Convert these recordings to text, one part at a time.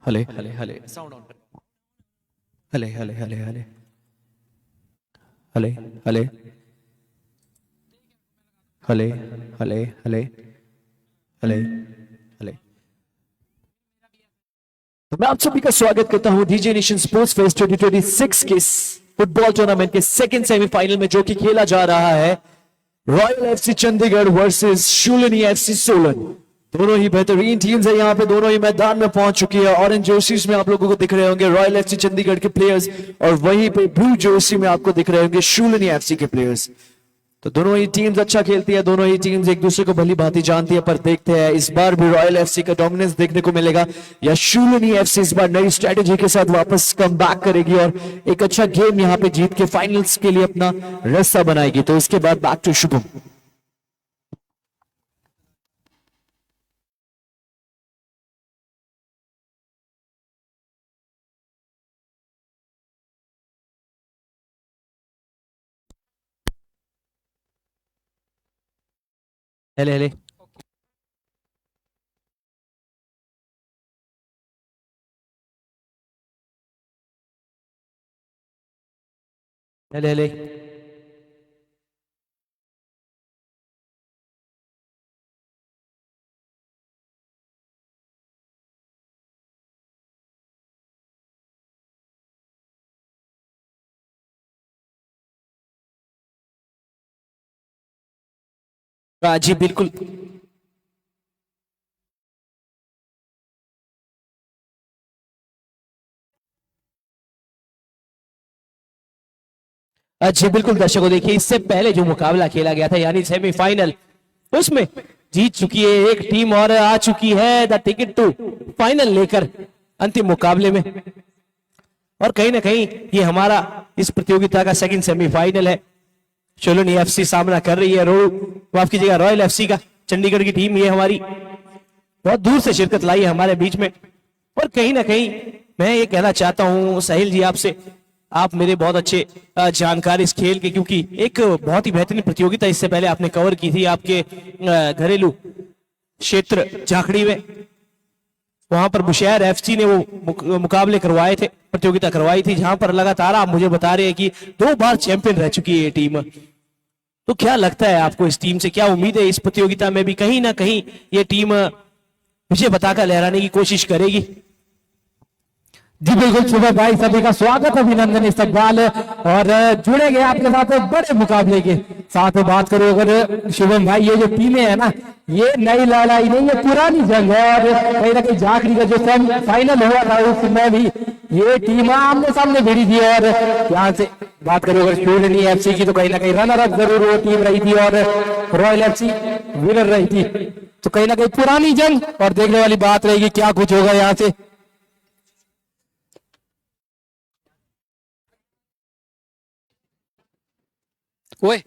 हले हले हले साउंड ऑन कर। हले हले हले हले हले हले हले हले हले हले हले। तो मैं आप सभी का स्वागत करता हूं डीजे नेशन स्पोर्ट्स फेस्ट 2026 के फुटबॉल टूर्नामेंट के सेकंड सेमीफाइनल में, जो कि खेला जा रहा है royal FC Chandigarh versus Shoolini FC Solan. दोनों ही बेहतरीन टीम्स है यहाँ पे, दोनों ही मैदान में पहुंच चुकी है। ऑरेंज जर्सीज में आप लोगों को दिख रहे होंगे रॉयल एफसी चंडीगढ़ के प्लेयर्स, और वहीं पे ब्लू जर्सी में आपको दिख रहे होंगे शूलिनी एफसी के प्लेयर्स। तो दोनों ही टीम्स अच्छा खेलती है, दोनों ही टीम्स एक दूसरे को भली भांति जानती है, पर देखते हैं इस बार भी रॉयल एफसी का डोमिनेंस देखने को मिलेगा या शूलिनी एफसी इस बार नई स्ट्रेटेजी के साथ वापस कम बैक करेगी और एक अच्छा गेम यहां पे जीत के फाइनल्स के लिए अपना रास्ता बनाएगी। तो इसके बाद बैक टू शुभम। हेले हेले हेले हेले। जी बिल्कुल। जी बिल्कुल दर्शकों, देखिए इससे पहले जो मुकाबला खेला गया था यानी सेमीफाइनल, उसमें जीत चुकी है एक टीम और आ चुकी है द टिकट टू फाइनल लेकर अंतिम मुकाबले में। और कहीं ना कहीं ये हमारा इस प्रतियोगिता का सेकंड सेमीफाइनल है। शूलिनी एफसी सामना कर रही है माफ कीजिएगा रॉयल एफसी का। चंडीगढ़ की टीम ये हमारी बहुत दूर से शिरकत लाई है हमारे बीच में। और कहीं ना कहीं मैं ये कहना चाहता हूं साहिल जी आपसे, आप मेरे बहुत अच्छे जानकार इस खेल के, क्योंकि एक बहुत ही बेहतरीन प्रतियोगिता इससे पहले आपने कवर की थी आपके घरेलू क्षेत्र झाकड़ी में। वहां पर बुशहर एफसी ने वो मुकाबले करवाए थे, प्रतियोगिता करवाई थी, जहां पर लगातार आप मुझे बता रहे हैं कि 2 बार चैंपियन रह चुकी है ये टीम। तो क्या लगता है आपको इस टीम से, क्या उम्मीद है इस प्रतियोगिता में भी कहीं ना कहीं ये टीम विजय पताका लहराने की कोशिश करेगी? जी बिल्कुल शुभम भाई, सभी का स्वागत, अभिनंदन, इस्तकबाल। और जुड़ेंगे आपके साथ बड़े मुकाबले के साथ बात करूं अगर शुभम भाई, ये जो टीमें है ना, ये नई लड़ाई नहीं, ये पुरानी जंग है। और कहीं ना कहीं झाकड़ी का जो फाइनल हुआ था उसमें भी ये टीम आमने सामने भिड़ी थी। और यहाँ से बात करूं अगर शूलिनी एफसी की, तो कहीं ना कहीं रनर अप जरूर वो टीम रही थी और रॉयल एफसी विनर रही थी। तो कहीं ना कहीं पुरानी जंग, और देखने वाली बात रहेगी क्या कुछ होगा यहाँ से। ओए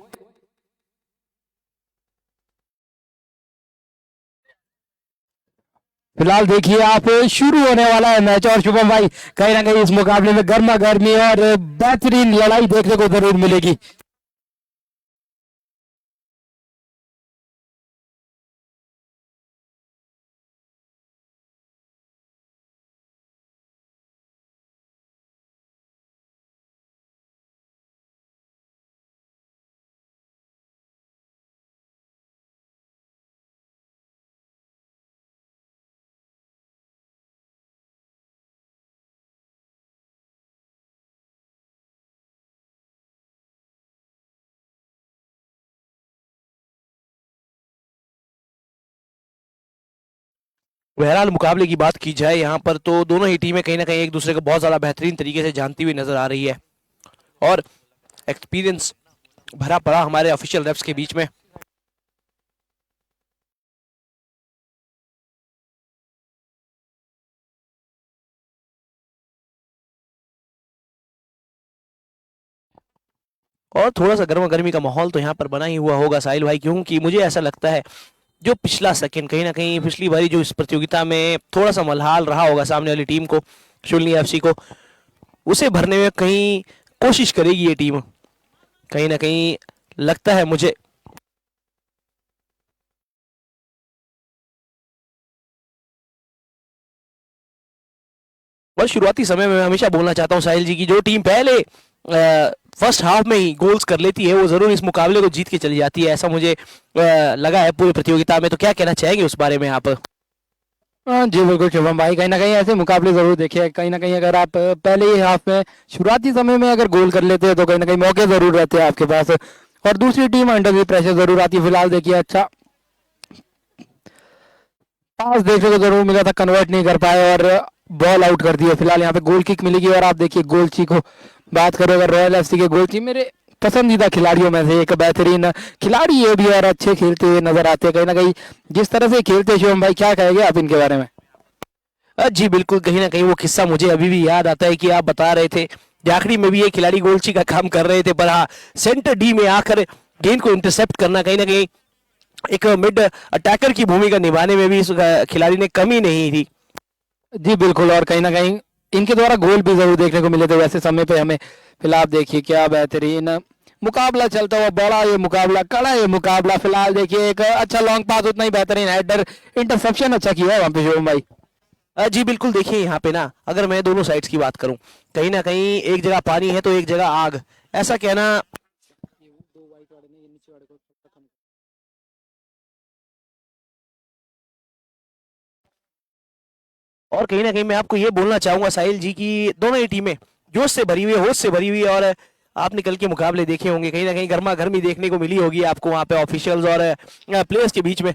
फिलहाल देखिए आप, शुरू होने वाला है मैच। और शुभम भाई, कहीं ना कहीं इस मुकाबले में गर्मा गर्मी और बेहतरीन लड़ाई देखने को जरूर मिलेगी। बहरहाल मुकाबले की बात की जाए यहाँ पर, तो दोनों ही टीमें कहीं ना कहीं एक दूसरे को बहुत ज्यादा बेहतरीन तरीके से जानती हुई नजर आ रही है और एक्सपीरियंस भरा पड़ा हमारे ऑफिशियल रेप्स के बीच में। और थोड़ा सा गर्मा गर्मी का माहौल तो यहाँ पर बना ही हुआ होगा साहिल भाई, क्योंकि मुझे ऐसा लगता है जो पिछला सेकंड, कहीं ना कहीं पिछली बारी जो इस प्रतियोगिता में थोड़ा सा मलहाल रहा होगा सामने वाली टीम को, शूलिनी एफसी को, उसे भरने में कहीं कोशिश करेगी ये टीम। कहीं ना कहीं लगता है मुझे और शुरुआती समय में मैं हमेशा बोलना चाहता हूँ साहिल जी की जो टीम पहले फर्स्ट हाफ में ही गोल्स कर लेती है वो जरूर इस मुकाबले को जीत के चली जाती है, ऐसा मुझे लगा है पूरी प्रतियोगिता में। तो क्या कहना चाहेंगे उस बारे में आप? हाँ जी बिल्कुल शुभम भाई, कहीं ना कहीं ऐसे मुकाबले जरूर देखे। कहीं ना कहीं अगर आप पहले ही हाफ में शुरुआती समय में अगर गोल कर लेते हैं तो कहीं ना कहीं मौके जरूर रहते हैं आपके पास, और दूसरी टीम अंडर दी प्रेशर जरूर आती है। फिलहाल देखिए अच्छा पास देखने को जरूर मिला था, कन्वर्ट नहीं कर पाए और बॉल आउट कर दिया। फिलहाल यहाँ पे गोल किक मिलेगी। और आप देखिए गोलची को बात करें अगर, रॉयल एफसी के गोलची मेरे पसंदीदा खिलाड़ियों में से एक बेहतरीन खिलाड़ी ये भी, और अच्छे खेलते हुए नजर आते हैं कहीं ना कहीं। जिस तरह से खेलते हैं शिवम भाई, क्या कहेंगे आप इनके बारे में? जी बिल्कुल, कहीं ना कहीं वो किस्सा मुझे अभी भी याद आता है कि आप बता रहे थे आखिरी में भी ये खिलाड़ी गोलची का काम कर रहे थे, पर हाँ सेंटर डी में आकर गेंद को इंटरसेप्ट करना कहीं ना कहीं एक मिड अटैकर की भूमिका निभाने में भी इस खिलाड़ी ने कमी नहीं थी। जी बिल्कुल, और कहीं ना कहीं इनके द्वारा गोल भी जरूर देखने को मिले थे वैसे समय पे हमें। फिलहाल देखिए क्या बेहतरीन मुकाबला चलता हुआ, बड़ा ये मुकाबला, कड़ा ये मुकाबला। फिलहाल देखिए एक अच्छा लॉन्ग पास, उतना ही बेहतरीन हेडर, इंटरसेप्शन अच्छा किया है वहां पे शिवम भाई। जी बिल्कुल, देखिए यहाँ पे ना अगर मैं दोनों साइड्स की बात करूं, कहीं ना कहीं एक जगह पानी है तो एक जगह आग, ऐसा कहना और कहीं ना कहीं मैं आपको ये बोलना चाहूंगा साहिल जी की दोनों ही टीमें जोश से भरी हुई है, होश से भरी हुई है। और आपने कल के मुकाबले देखे होंगे, कहीं ना कहीं गर्मा गर्मी देखने को मिली होगी आपको वहाँ पे ऑफिशियल्स और प्लेयर्स के बीच में।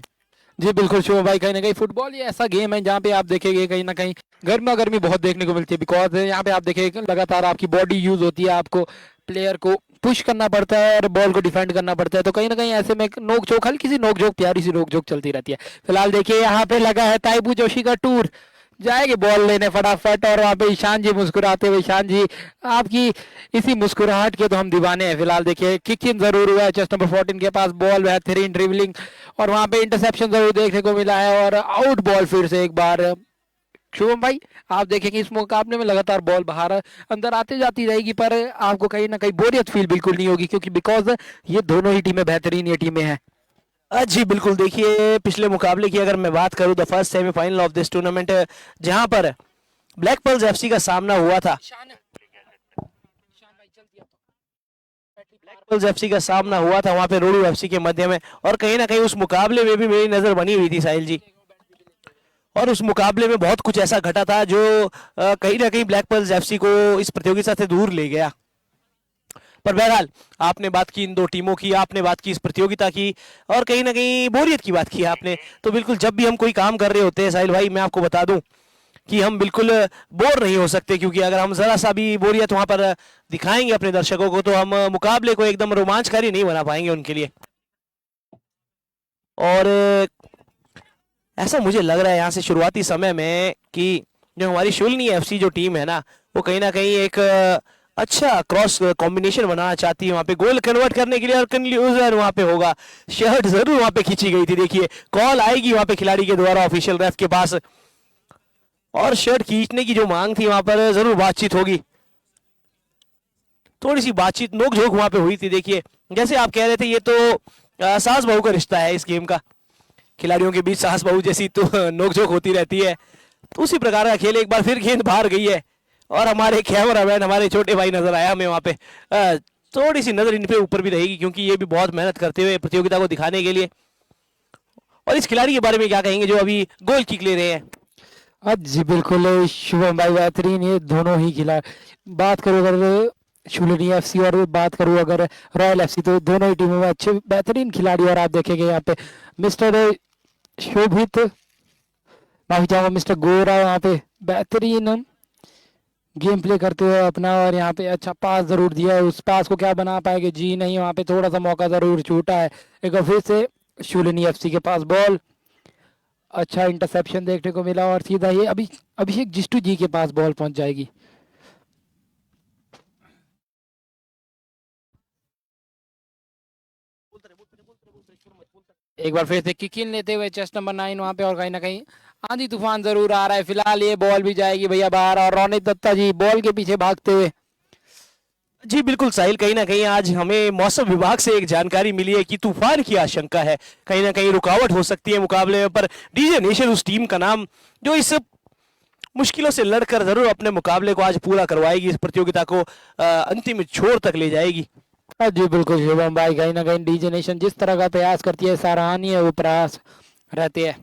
जी बिल्कुल शिव भाई, कहीं ना कहीं फुटबॉल ये ऐसा गेम है जहाँ पे आप देखेंगे कहीं ना कहीं गर्मा गर्मी बहुत देखने को मिलती है। बिकॉज यहाँ पे आप देखेंगे लगातार आपकी बॉडी यूज होती है, आपको प्लेयर को पुश करना पड़ता है और बॉल को डिफेंड करना पड़ता है। तो कहीं ना कहीं ऐसे में नोक झोंक, हल्की सी नोक झोंक, प्यारी सी नोक झोंक चलती रहती है। फिलहाल देखिए यहाँ पे लगा है ताइबू जोशी का टूर, जाएगी बॉल लेने फटाफट, और वहां पे ईशान जी मुस्कुराते हुए। ईशान जी आपकी इसी मुस्कुराहट के तो हम दीवाने हैं। फिलहाल देखिए किक इन जरूर हुआ है, चेस्ट नंबर 14 के पास बॉल, बेहतरीन ड्रिबलिंग, और वहां पे इंटरसेप्शन जरूर देखने को मिला है, और आउट बॉल फिर से एक बार। शुभम भाई आप देखेंगे इस मुकाबले में लगातार बॉल बाहर अंदर आती जाती रहेगी, पर आपको कहीं ना कहीं बोरियत फील बिल्कुल नहीं होगी, क्योंकि बिकॉज ये दोनों ही टीमें बेहतरीन ये टीमें हैं। जी बिल्कुल, देखिए पिछले मुकाबले की अगर मैं बात करूं, the first semifinal of this tournament जहां पर ब्लैक पर्ल्स एफसी का सामना हुआ था, ब्लैक पर्ल्स एफसी का सामना हुआ था वहां पे रोडू एफसी के मध्य में, और कहीं ना कहीं उस मुकाबले में भी मेरी नजर बनी हुई थी साहिल जी, और उस मुकाबले में बहुत कुछ ऐसा घटा था जो कहीं ना कहीं ब्लैक पर्ल्स एफसी को इस प्रतियोगिता से दूर ले गया। पर बहरहाल आपने बात की इन दो टीमों की, आपने बात की इस प्रतियोगिता की, और कहीं ना कहीं बोरियत की बात की आपने। तो बिल्कुल जब भी हम कोई काम कर रहे होते हैं साहिल भाई, मैं आपको बता दूं कि हम बिल्कुल बोर नहीं हो सकते, क्योंकि अगर हम जरा सा भी बोरियत वहां पर दिखाएंगे अपने दर्शकों को तो हम मुकाबले को एकदम रोमांचकारी नहीं बना पाएंगे उनके लिए। और ऐसा मुझे लग रहा है यहाँ से शुरुआती समय में कि जो हमारी शुलनी एफसी जो टीम है ना, वो कहीं ना कहीं एक अच्छा क्रॉस कॉम्बिनेशन बनाना चाहती है वहां पे गोल कन्वर्ट करने के लिए, और कंक्लूजन वहां पे होगा। शर्ट जरूर वहां पे खींची गई थी, देखिए कॉल आएगी वहां पे खिलाड़ी के द्वारा ऑफिशियल रेफ के पास, और शर्ट खींचने की जो मांग थी वहां पर जरूर बातचीत होगी, थोड़ी सी बातचीत नोक झोंक वहां पे हुई थी। देखिए जैसे आप कह रहे थे, ये तो सास बहू का रिश्ता है इस गेम का, खिलाड़ियों के बीच सास बहू जैसी तो नोक झोंक होती रहती है। तो उसी प्रकार का खेल, एक बार फिर गेंद बाहर गई है, और हमारे कैमरामैन हमारे छोटे भाई नजर आया हमें वहां पे। थोड़ी सी नजर इन पे ऊपर भी रहेगी, क्योंकि ये भी बहुत मेहनत करते हुए प्रतियोगिता को दिखाने के लिए। और इस खिलाड़ी के बारे में क्या कहेंगे जो अभी गोल किक ले रहे हैं? जी बिल्कुल शुभम भाई, बेहतरीन ये दोनों ही खिलाड़ी। बात करूँ अगर शुलिनी एफसी और बात करूँ अगर रॉयल एफसी, तो दोनों ही टीमों में अच्छे बेहतरीन खिलाड़ी। और आप देखेंगे यहाँ पे मिस्टर शोभित, माफी चाहूंगा, मिस्टर गोरा वहाँ पे बेहतरीन गेम प्ले करते हुए अपना, और यहाँ पे अच्छा पास जरूर दिया है। उस पास को क्या बना पाएंगे जी नहीं, वहाँ पे थोड़ा सा मौका जरूर छूटा है। एक बार फिर से शुलिनी एफसी के पास बॉल, अच्छा इंटरसेप्शन देखने को मिला, और सीधा ये अभिषेक जिस्टू जी के पास बॉल पहुंच जाएगी। एक बार फिर से किक इन लेते हुए चेस्ट नंबर 9 वहां पे, और कहीं ना कहीं आंधी तूफान जरूर आ रहा है। फिलहाल ये बॉल भी जाएगी भैया बाहर, और रोनित दत्ता जी बॉल के पीछे भागते हुए। जी बिल्कुल साहिल, कहीं ना कहीं आज हमें मौसम विभाग से एक जानकारी मिली है कि तूफान की आशंका है, कहीं ना कहीं रुकावट हो सकती है मुकाबले में। पर डीजे नेशन उस टीम का नाम जो इस मुश्किलों से लड़कर जरूर अपने मुकाबले को आज पूरा करवाएगी, इस प्रतियोगिता को अंतिम छोर तक ले जाएगी। जी बिल्कुल शुभम भाई, कहीं ना कहीं डीजे नेशन जिस तरह का प्रयास करती है, सराहनीय वो प्रयास रहते हैं।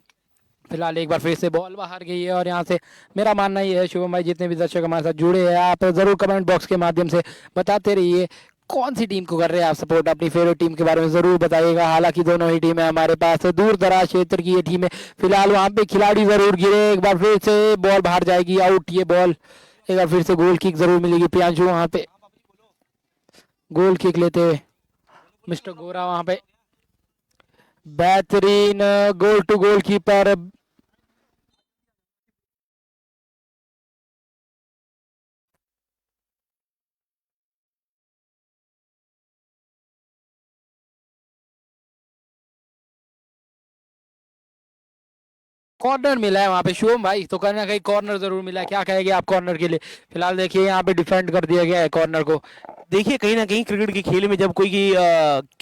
फिलहाल एक बार फिर से बॉल बाहर गई है और यहाँ से मेरा मानना ये है शुभम भाई, जितने भी दर्शक हमारे साथ जुड़े हैं, आप जरूर कमेंट बॉक्स के माध्यम से बताते रहिए कौन सी टीम को कर रहे हैं आप सपोर्ट, अपनी फेवरेट टीम के बारे में जरूर बताइएगा। हालांकि दोनों ही टीमें हमारे पास दूर दराज क्षेत्र की ये टीम है। फिलहाल वहां पे खिलाड़ी जरूर गिरे, एक बार फिर से बॉल बाहर जाएगी, आउट ये बॉल। एक बार फिर से गोल किक जरूर मिलेगी प्रियांशु, वहां पे गोल किक लेते हुए मिस्टर गोरा, वहां पे बेहतरीन goal to goal keeper. Corner मिला है वहां पे शुभम भाई, तो कहीं ना कहीं कॉर्नर जरूर मिला है, क्या कहेंगे आप कॉर्नर के लिए? फिलहाल देखिए यहाँ पे डिफेंड कर दिया गया है कॉर्नर को। देखिए कहीं ना कहीं क्रिकेट के खेल में जब कोई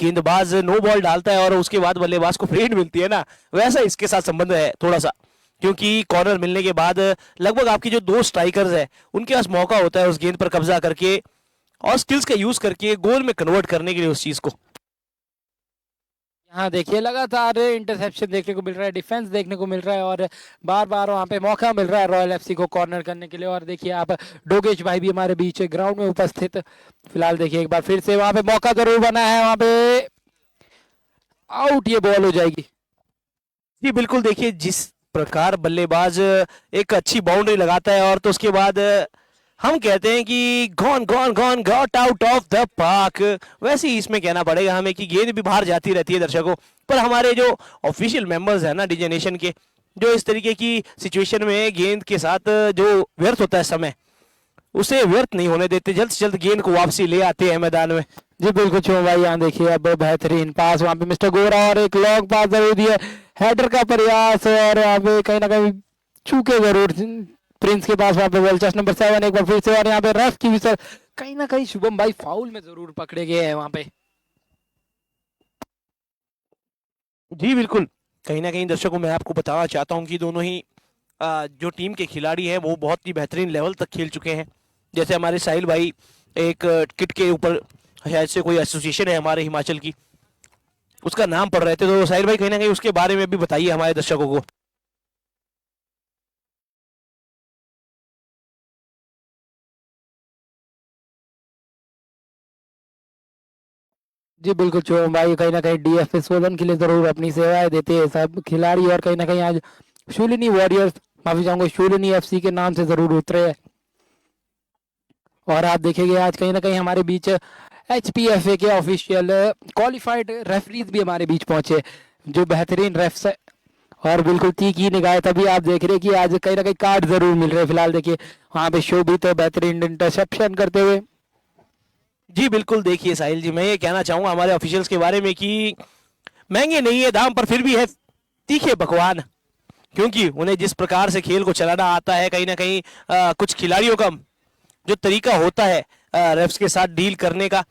गेंदबाज नो बॉल डालता है और उसके बाद बल्लेबाज को फ्रेड मिलती है ना, वैसा इसके साथ संबंध है थोड़ा सा। क्योंकि कॉर्नर मिलने के बाद लगभग आपकी जो दो स्ट्राइकर्स है उनके पास मौका होता है उस गेंद पर कब्जा करके और स्किल्स का यूज करके गोल में कन्वर्ट करने के लिए उस चीज को। यहाँ देखिए लगातार इंटरसेप्शन देखने को मिल रहा है, डिफेंस देखने को मिल रहा है और बार बार वहाँ पे मौका मिल रहा है रॉयल एफसी को कॉर्नर करने के लिए। और देखिए आप डोगेश भाई भी हमारे बीच ग्राउंड में उपस्थित। फिलहाल देखिए एक बार फिर से वहाँ पे मौका जरूर बना है, वहाँ पे आउट ये बॉल हो जाएगी। जी बिल्कुल, देखिए जिस प्रकार बल्लेबाज एक अच्छी बाउंड्री लगाता है और तो उसके बाद हम कहते हैं कि gone gone gone got out of the park, वैसे ही इसमें कहना पड़ेगा हमें कि गेंद भी बाहर जाती रहती है दर्शकों। पर हमारे जो ऑफिशियल मेंबर्स हैं ना डीजे नेशन के, जो इस तरीके की सिचुएशन में गेंद के साथ जो व्यर्थ होता है समय, उसे व्यर्थ नहीं होने देते, जल्द से जल्द गेंद को वापसी ले आते हैं मैदान में। जी बिल्कुल शुभम भाई, यहाँ देखिए अब बेहतरीन पास वहाँ पे मिस्टर गोरा और एक लॉन्ग पास जरूर दिया, हेडर का प्रयास और यहाँ पे कहीं ना कहीं चूके जरूर प्रिंस के पास वहाँ पे बॉल, चेस्ट नंबर 7 एक बार फिर से। और यहाँ पे रेफ की विसल कहीं ना कहीं शुभम भाई फाउल में जरूर पकड़े गए हैं वहाँ पे। जी बिल्कुल, कहीं ना कहीं दर्शकों मैं आपको बताना चाहता हूं कि दोनों ही जो टीम के खिलाड़ी हैं वो बहुत ही बेहतरीन लेवल तक खेल चुके हैं। जैसे हमारे साहिल भाई एक किट के ऊपर शायद से कोई एसोसिएशन है हमारे हिमाचल की, उसका नाम पढ़ रहे थे, तो साहिल भाई कहीं ना कहीं उसके बारे में भी बताइए हमारे दर्शकों को। जी बिल्कुल शुभम भाई, कहीं ना कहीं डीएफए सोलन के लिए जरूर अपनी सेवाएं देते हैं सब खिलाड़ी और कहीं ना कहीं आज शूलिनी वॉरियर्स, माफी चाहूंगा शूलिनी एफसी के नाम से जरूर उतरे हैं। और आप देखेंगे आज कहीं ना कहीं हमारे बीच एचपीएफए के ऑफिशियल क्वालिफाइड रेफरीज भी हमारे बीच पहुंचे, जो बेहतरीन रेफ्स है और बिल्कुल तीखी निगाह, तभी आप देख रहे हैं कि आज कहीं ना कहीं कार्ड जरूर मिल रहे हैं। फिलहाल देखिए वहां पे शोभित बेहतरीन इंटरसेप्शन करते हुए। जी बिल्कुल, देखिए साहिल जी मैं ये कहना चाहूंगा हमारे ऑफिशियल्स के बारे में कि महंगे नहीं है दाम पर फिर भी है तीखे पकवान, क्योंकि उन्हें जिस प्रकार से खेल को चलाना आता है, कहीं ना कहीं कुछ खिलाड़ियों का जो तरीका होता है रेफ्स के साथ डील करने का,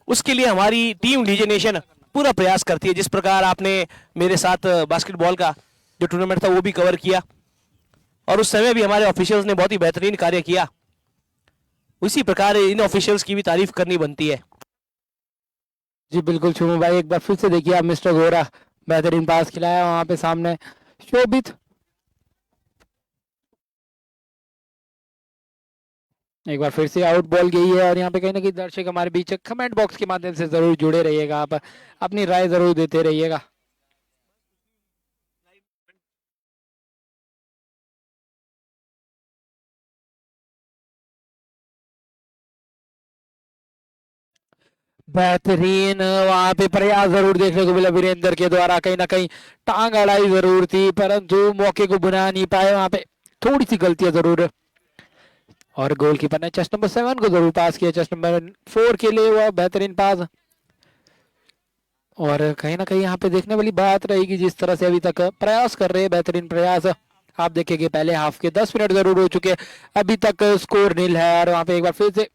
उसके लिए हमारी टीम डीजे नेशन पूरा प्रयास करती है। जिस प्रकार आपने मेरे साथ बास्केटबॉल का जो टूर्नामेंट था वो भी कवर किया और उस समय भी हमारे ऑफिशियल्स ने बहुत ही बेहतरीन कार्य किया, उसी प्रकार इन ऑफिशियल्स की भी तारीफ करनी बनती है। जी बिल्कुल शुभम भाई, एक बार फिर से देखिए आप मिस्टर गोरा बेहतरीन पास खिलाया वहां पे सामने शोभित, एक बार फिर से आउट बॉल गई है। और यहाँ पे कहीं ना कहीं दर्शक हमारे बीच कमेंट बॉक्स के माध्यम से जरूर जुड़े रहिएगा, आप अपनी राय जरूर देते रहिएगा। बेहतरीन वहां पे प्रयास जरूर देखने को मिला वीरेंद्र के द्वारा, कहीं ना कहीं टांग अड़ाई जरूर थी परंतु मौके को बना नहीं पाए, वहां पे थोड़ी सी गलतियां जरूर। और गोलकीपर ने चेस्ट नंबर 7 को जरूर पास किया, चेस्ट नंबर 4 के लिए वह बेहतरीन पास। और कहीं ना कहीं यहाँ पे देखने वाली बात रहेगी जिस तरह से अभी तक प्रयास कर रहे हैं, बेहतरीन प्रयास आप देखेंगे। पहले हाफ के 10 मिनट जरूर हो चुके, अभी तक स्कोर नील है। और वहां पे एक बार फिर से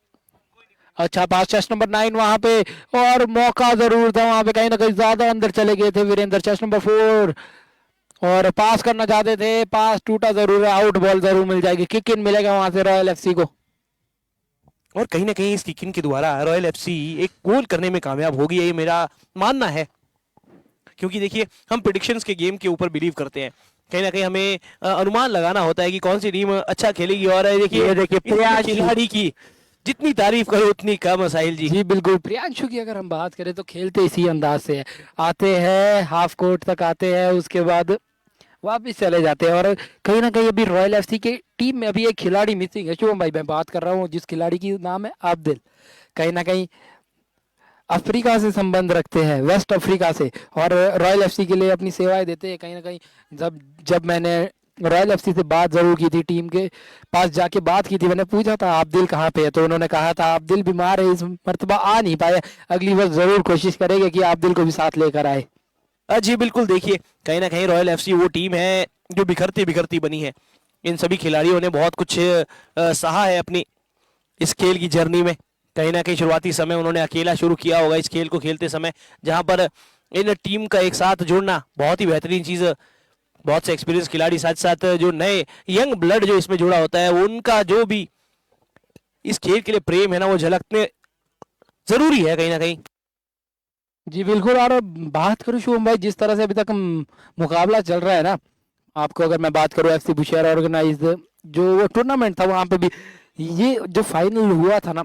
अच्छा पास, चेस्ट नंबर 9 वहां पे, और मौका जरूर था वहां पे, कहीं ना कहीं ज्यादा अंदर चले गए थे वीरेंद्र। चेस्ट नंबर 4 और पास करना चाहते थे, पास टूटा जरूर है, आउट बॉल जरूर मिल जाएगी, किक इन मिलेगा वहां से रॉयल एफसी को। और कहीं ना कहीं इस किक इन के द्वारा रॉयल एफसी एक गोल करने में कामयाब होगी, ये मेरा मानना है। क्योंकि देखिए हम प्रिडिक्शंस के गेम के ऊपर बिलीव करते हैं, कहीं ना कहीं हमें अनुमान लगाना होता है कि कौन सी टीम अच्छा खेलेगी। और देखिए प्रियांशु खिलाड़ी की जितनी तारीफ करो उतनी कम है साहिल जी। जी बिल्कुल, प्रियांशु की अगर हम बात करें तो खेलते इसी अंदाज से है, आते हैं हाफ कोर्ट तक आते हैं, उसके बाद वापस चले जाते हैं। और कहीं ना कहीं अभी रॉयल एफसी की टीम में अभी एक खिलाड़ी मिसिंग है शुभम भाई, मैं बात कर रहा हूँ जिस खिलाड़ी की नाम है आब्दिल। कहीं ना कहीं अफ्रीका से संबंध रखते हैं, वेस्ट अफ्रीका से, और रॉयल एफसी के लिए अपनी सेवाएं देते हैं। कहीं ना कहीं जब जब मैंने रॉयल एफसी से बात जरूर की थी, टीम के पास जाके बात की थी, मैंने पूछा था आब्दिल कहाँ पे है, तो उन्होंने कहा था आब्दिल बीमार है, इस मर्तबा आ नहीं पाए, अगली बार जरूर कोशिश करेंगे कि आब्दिल को भी साथ लेकर आए। जी बिल्कुल, देखिए कहीं ना कहीं रॉयल एफसी वो टीम है जो बिखरती बिखरती बनी है। इन सभी खिलाड़ियों ने बहुत कुछ सहा है अपनी इस खेल की जर्नी में। कहीं ना कहीं शुरुआती समय उन्होंने अकेला शुरू किया होगा इस खेल को खेलते समय, जहां पर इन टीम का एक साथ जुड़ना बहुत ही बेहतरीन चीज, बहुत से एक्सपीरियंस खिलाड़ी साथ साथ जो नए यंग ब्लड जो इसमें जुड़ा होता है, उनका जो भी इस खेल के लिए प्रेम है ना, वो झलकने जरूरी है कहीं ना कहीं। जी बिल्कुल, और बात करूं शुभम भाई, जिस तरह से अभी तक मुकाबला चल रहा है ना, आपको अगर मैं बात करूं एफसी बुशहर ऑर्गेनाइज जो टूर्नामेंट था, वहां पे भी ये जो फाइनल हुआ था ना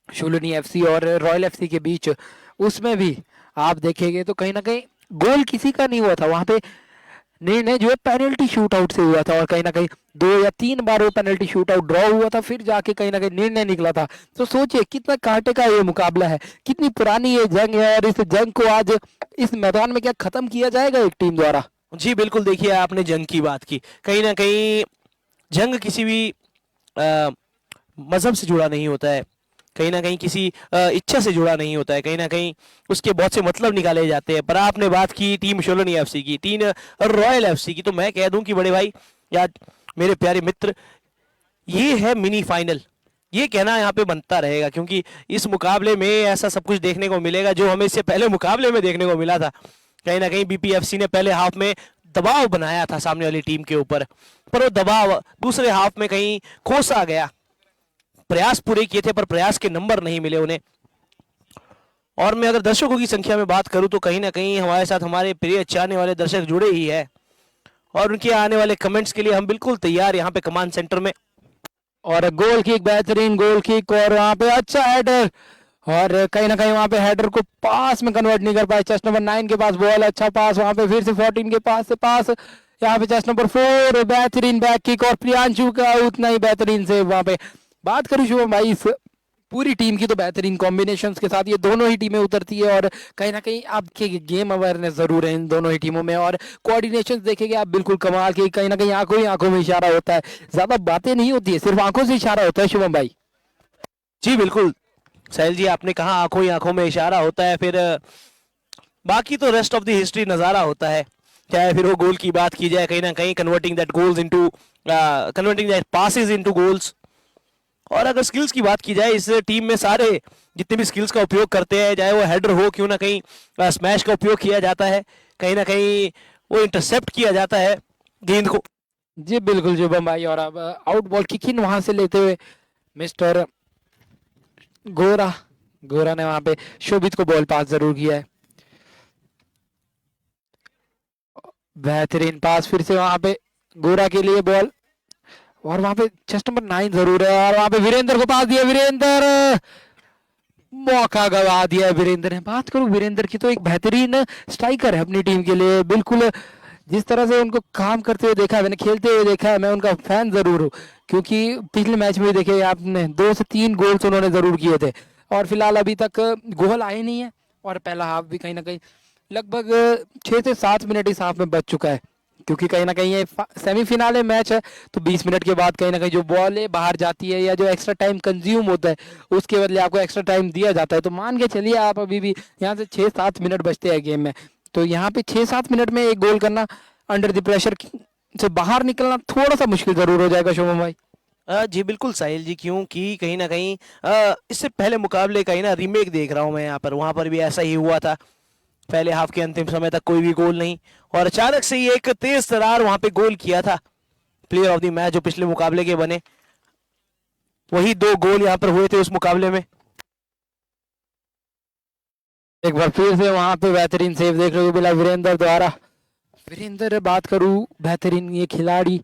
शुलनी एफसी और रॉयल एफसी के बीच, उसमें भी आप देखेंगे तो कहीं ना कहीं गोल किसी का नहीं हुआ था वहां पे। निर्णय जो है पेनल्टी शूट आउट से हुआ था, और कहीं ना कहीं 2 या 3 बार वो पेनल्टी शूट आउट ड्रॉ हुआ था, फिर जाके कहीं ना कहीं निर्णय निकला था। तो सोचिए कितना कांटे का ये मुकाबला है, कितनी पुरानी ये जंग है, और इस जंग को आज इस मैदान में क्या खत्म किया जाएगा एक टीम द्वारा। जी बिल्कुल, देखिए आपने जंग की बात की, कहीं ना कहीं जंग किसी भी मजहब से जुड़ा नहीं होता है, कहीं ना कहीं किसी इच्छा से जुड़ा नहीं होता है, कहीं ना कहीं उसके बहुत से मतलब निकाले जाते हैं। पर आपने बात की टीम शोलोनी एफसी की, टीम रॉयल एफसी की, तो मैं कह दूं कि बड़े भाई या मेरे प्यारे मित्र, ये है मिनी फाइनल। ये कहना यहाँ पे बनता रहेगा, क्योंकि इस मुकाबले में ऐसा सब कुछ देखने को मिलेगा जो हमें इससे पहले मुकाबले में देखने को मिला था। कहीं ना कहीं बीपीएफसी ने पहले हाफ में दबाव बनाया था सामने वाली टीम के ऊपर, पर वो दबाव दूसरे हाफ में कहीं खोसा गया। प्रयास पूरे किए थे पर प्रयास के नंबर नहीं मिले उन्हें। और मैं अगर दर्शकों की संख्या में बात करूं तो कहीं ना कहीं हमारे साथ हमारे प्रिय चाहने वाले दर्शक जुड़े ही है, और उनके आने वाले कमेंट्स के लिए हम बिल्कुल तैयार यहाँ पे कमांड सेंटर में। और गोल किक, बेहतरीन गोल किक, और वहां पे अच्छा हेडर, और कहीं ना कहीं वहां पे हेडर को पास में कन्वर्ट नहीं कर पाए। चेस्ट नंबर 9 के पास बॉल, अच्छा पास वहां पे, फिर से 14 के पास से पास, यहाँ पे चेस्ट नंबर 4 बेहतरीन बैक किक, और प्रियांशु का उतना ही बेहतरीन से वहां पे। बात करूं शुभम भाई इस पूरी टीम की, तो बेहतरीन कॉम्बिनेशंस के साथ ये दोनों ही टीमें उतरती है, और कहीं ना कहीं आपके गेम अवेयरनेस जरूर है इन दोनों ही टीमों में, और कोऑर्डिनेशन देखेंगे आप बिल्कुल कमाल के। कहीं ना कहीं आंखों ही आंखों में इशारा होता है, ज्यादा बातें नहीं होती है, सिर्फ आंखों से इशारा होता है शुभम भाई। जी बिल्कुल साहिल जी, आपने कहा आंखों ही आंखों में इशारा होता है, फिर बाकी तो रेस्ट ऑफ द हिस्ट्री नजारा होता है। चाहे फिर वो गोल की बात की जाए, कहीं ना कहीं converting that goals into converting that passes into goals. और अगर स्किल्स की बात की जाए, इस टीम में सारे जितने भी स्किल्स का उपयोग करते हैं, चाहे वो हेडर हो, क्यों ना कहीं स्मैश का उपयोग किया जाता है, कहीं ना कहीं वो इंटरसेप्ट किया जाता है गेंद को। जी बिल्कुल शुभम भाई, और अब आउट बॉल किक इन वहां से लेते हुए मिस्टर गोरा गोरा ने वहां पे शोभित को बॉल पास जरूर किया है। बेहतरीन पास फिर से वहां पे गोरा के लिए बॉल, और वहां पे चेस्ट नंबर 9 जरूर है, और वहां पे वीरेंद्र को पास दिया, वीरेंद्र मौका गवा दिया वीरेंद्र ने। बात करूं वीरेंद्र की, तो एक बेहतरीन स्ट्राइकर है अपनी टीम के लिए, बिल्कुल जिस तरह से उनको काम करते हुए देखा है, मैंने खेलते हुए देखा है, मैं उनका फैन जरूर हूँ, क्योंकि पिछले मैच में देखे आपने 2 से 3 गोल्स उन्होंने जरूर किए थे, और फिलहाल अभी तक गोल आए नहीं है, और पहला हाफ भी कहीं ना कहीं लगभग 6 से 7 मिनट इस हाफ में बच चुका है, क्योंकि कहीं ना कहीं ये सेमीफिनाले मैच है, तो 20 मिनट के बाद कहीं ना कहीं जो बॉल है बाहर जाती है, या जो एक्स्ट्रा टाइम कंज्यूम होता है उसके बदले आपको एक्स्ट्रा टाइम दिया जाता है। तो मान के चलिए आप अभी भी यहाँ से 6-7 मिनट बचते हैं गेम में, तो यहाँ पे 6-7 मिनट में एक गोल करना, अंडर द प्रेशर से बाहर निकलना थोड़ा सा मुश्किल जरूर हो जाएगा शुभम भाई। जी बिल्कुल साहिल जी, क्योंकि कहीं ना कहीं इससे पहले मुकाबले का ही ना रीमेक देख रहा हूँ मैं यहाँ पर, वहां पर भी ऐसा ही हुआ था। पहले हाफ के अंतिम समय तक कोई भी गोल नहीं, और अचानक से ही एक तेज तरार वहां पे गोल किया था प्लेयर ऑफ द मैच जो पिछले मुकाबले के बने, वही 2 गोल यहाँ पर हुए थे उस मुकाबले में। एक बार फिर से वहां पे बेहतरीन सेव देखने को मिला वीरेंद्र द्वारा। वीरेंद्र बात करूं, बेहतरीन ये खिलाड़ी।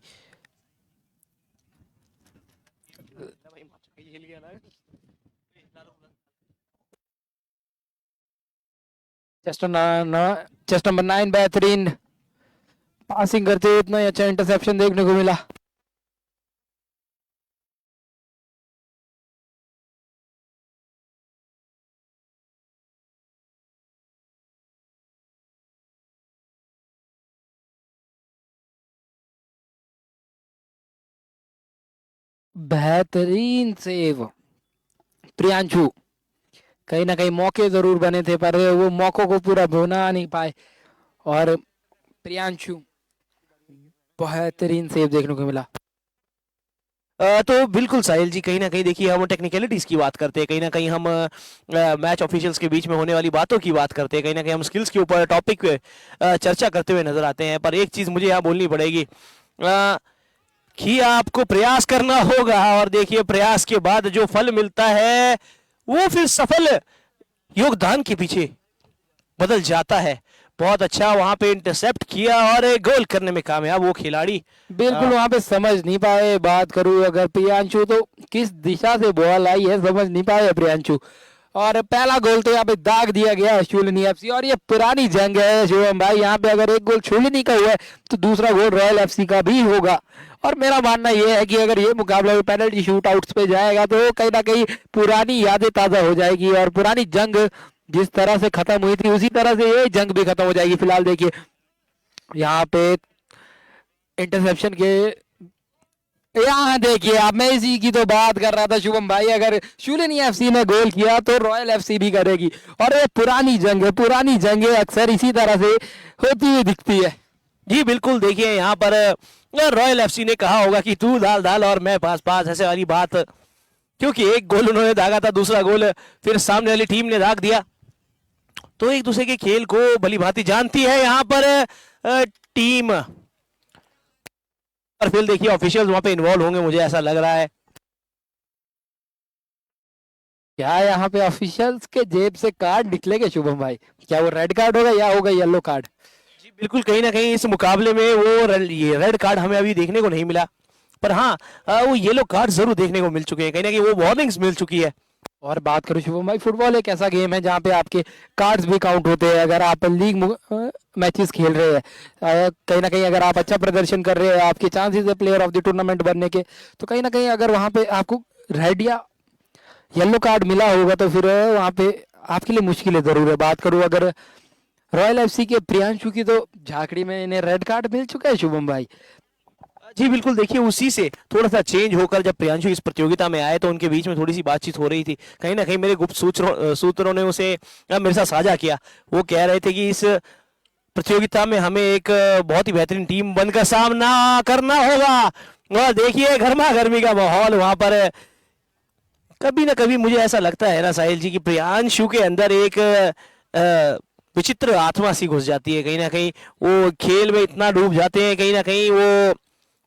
चेस्ट नंबर 9 बेहतरीन पासिंग करते हुए इतना ही अच्छा इंटरसेप्शन देखने को मिला। बेहतरीन सेव प्रियांशु। कहीं ना कहीं मौके जरूर बने थे पर वो मौकों को पूरा बना नहीं पाए, और प्रियांशु बेहतरीन सेव देखने को मिला। तो बिल्कुल साहिल जी, कहीं ना कहीं देखिए हम टेक्निकलिटीज की बात करते हैं, कहीं ना कहीं हम मैच ऑफिशियल्स के बीच में होने वाली बातों की बात करते हैं, कहीं ना कहीं हम स्किल्स के ऊपर टॉपिक चर्चा करते हुए नजर आते हैं, पर एक चीज मुझे यहाँ बोलनी पड़ेगी कि आपको प्रयास करना होगा, और देखिए प्रयास के बाद जो फल मिलता है वो फिर सफल योगदान के पीछे बदल जाता है। बहुत अच्छा वहां पे इंटरसेप्ट किया और गोल करने में कामयाब वो खिलाड़ी। बिल्कुल वहां पे समझ नहीं पाए। बात करूं अगर प्रियांशु, तो किस दिशा से बॉल आई है समझ नहीं पाए प्रियांशु, और पहला गोल तो यहाँ पे दाग दिया गया है शूलिनी एफसी। और ये पुरानी जंग है शिवम भाई, यहाँ पे अगर एक गोल शूलिनी का हुआ है तो दूसरा गोल रॉयल एफसी का भी होगा। और मेरा मानना यह है कि अगर ये मुकाबला पेनल्टी शूट आउट्स पे जाएगा तो कहीं ना कहीं पुरानी यादें ताजा हो जाएगी, और पुरानी जंग जिस तरह से खत्म हुई थी उसी तरह से ये जंग भी खत्म हो जाएगी। फिलहाल देखिए यहाँ पे इंटरसेप्शन के, यहाँ देखिए आप, मैं इसी की तो बात कर रहा था शुभम भाई, अगर शूलिनी एफसी ने गोल किया तो रॉयल एफसी भी करेगी, और ये पुरानी जंग है। पुरानी जंगें अक्सर इसी तरह से होती हुई दिखती है। जी बिल्कुल, देखिए यहाँ पर रॉयल एफसी ने कहा होगा कि तू दाल दाल और मैं पास पास, ऐसे वाली बात, क्योंकि एक गोल उन्होंने दागा था, दूसरा गोल फिर सामने वाली टीम ने दाग दिया, तो एक दूसरे के खेल को भली भांति जानती है यहाँ पर टीम। और फिर देखिए ऑफिशियल्स वहां पे इन्वॉल्व होंगे, मुझे ऐसा लग रहा है। क्या यहाँ पे ऑफिशियल्स के जेब से कार्ड निकलेंगे शुभम भाई? क्या वो रेड कार्ड होगा या होगा येलो कार्ड? जी बिल्कुल, कहीं ना कहीं इस मुकाबले में वो ये रेड कार्ड हमें अभी देखने को नहीं मिला, पर हाँ वो येलो कार्ड जरूर देखने को मिल चुके हैं, कहीं ना कहीं वो वार्निंग्स मिल चुकी है। और बात करूं शुभम भाई, फुटबॉल एक ऐसा गेम है जहाँ पे आपके कार्ड्स भी काउंट होते हैं। अगर आप लीग मैचेस खेल रहे हैं, कहीं ना कहीं अगर आप अच्छा प्रदर्शन कर रहे हैं, आपके चांसेस है प्लेयर ऑफ द टूर्नामेंट बनने के, तो कहीं ना कहीं अगर वहां पे आपको रेड या येलो कार्ड मिला होगा तो फिर वहां पे आपके लिए मुश्किल है जरूर है। बात करूं अगर रॉयल एफसी के प्रियांशु की, तो झाकड़ी में इन्हें रेड कार्ड मिल चुका है शुभम भाई। जी बिल्कुल, देखिए उसी से थोड़ा सा चेंज होकर जब प्रियांशु इस प्रतियोगिता में आए तो उनके बीच में थोड़ी सी बातचीत हो रही थी, कहीं ना कहीं मेरे गुप्त सूत्रों ने उसे मेरे साथ साझा किया। वो कह रहे थे कि इस प्रतियोगिता में हमें एक बहुत ही बेहतरीन टीम बनकर सामना करना होगा, और देखिए गर्मा गर्मी का माहौल वहां पर। कभी ना कभी मुझे ऐसा लगता है ना साहिल जी, कि प्रियांशु के अंदर एक विचित्र आत्मा सी घुस जाती है, कहीं ना कहीं वो खेल में इतना डूब जाते हैं, कहीं ना कहीं वो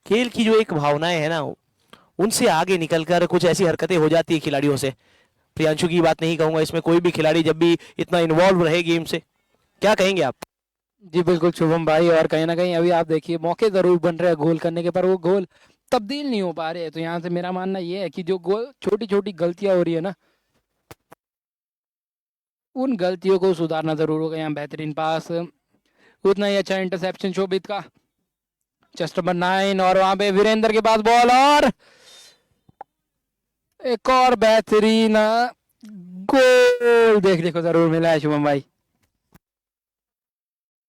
खेल की जो एक भावनाएं है ना, उनसे आगे निकलकर कुछ ऐसी हरकतें हो जाती है खिलाड़ियों से। प्रियांशु की बात नहीं कहूंगा, इसमें कोई भी खिलाड़ी जब भी इतना इन्वॉल्व रहे गेम से, क्या कहेंगे आप? जी बिल्कुल शुभम भाई, और कहीं ना कहीं अभी आप देखिए मौके जरूर बन रहे हैं गोल करने के, पर वो गोल तब्दील नहीं हो पा रहे हैं। तो यहाँ से मेरा मानना ये है कि जो गोल छोटी छोटी गलतियां हो रही है ना, उन गलतियों को सुधारना जरूर होगा। यहाँ बेहतरीन पास, उतना ही अच्छा इंटरसेप्शन शोभित का, चेस्ट नंबर 9, और वहां पे वीरेंद्र के पास बॉल, और एक और बेहतरीन गोल देखने को जरूर मिला है शुभम भाई।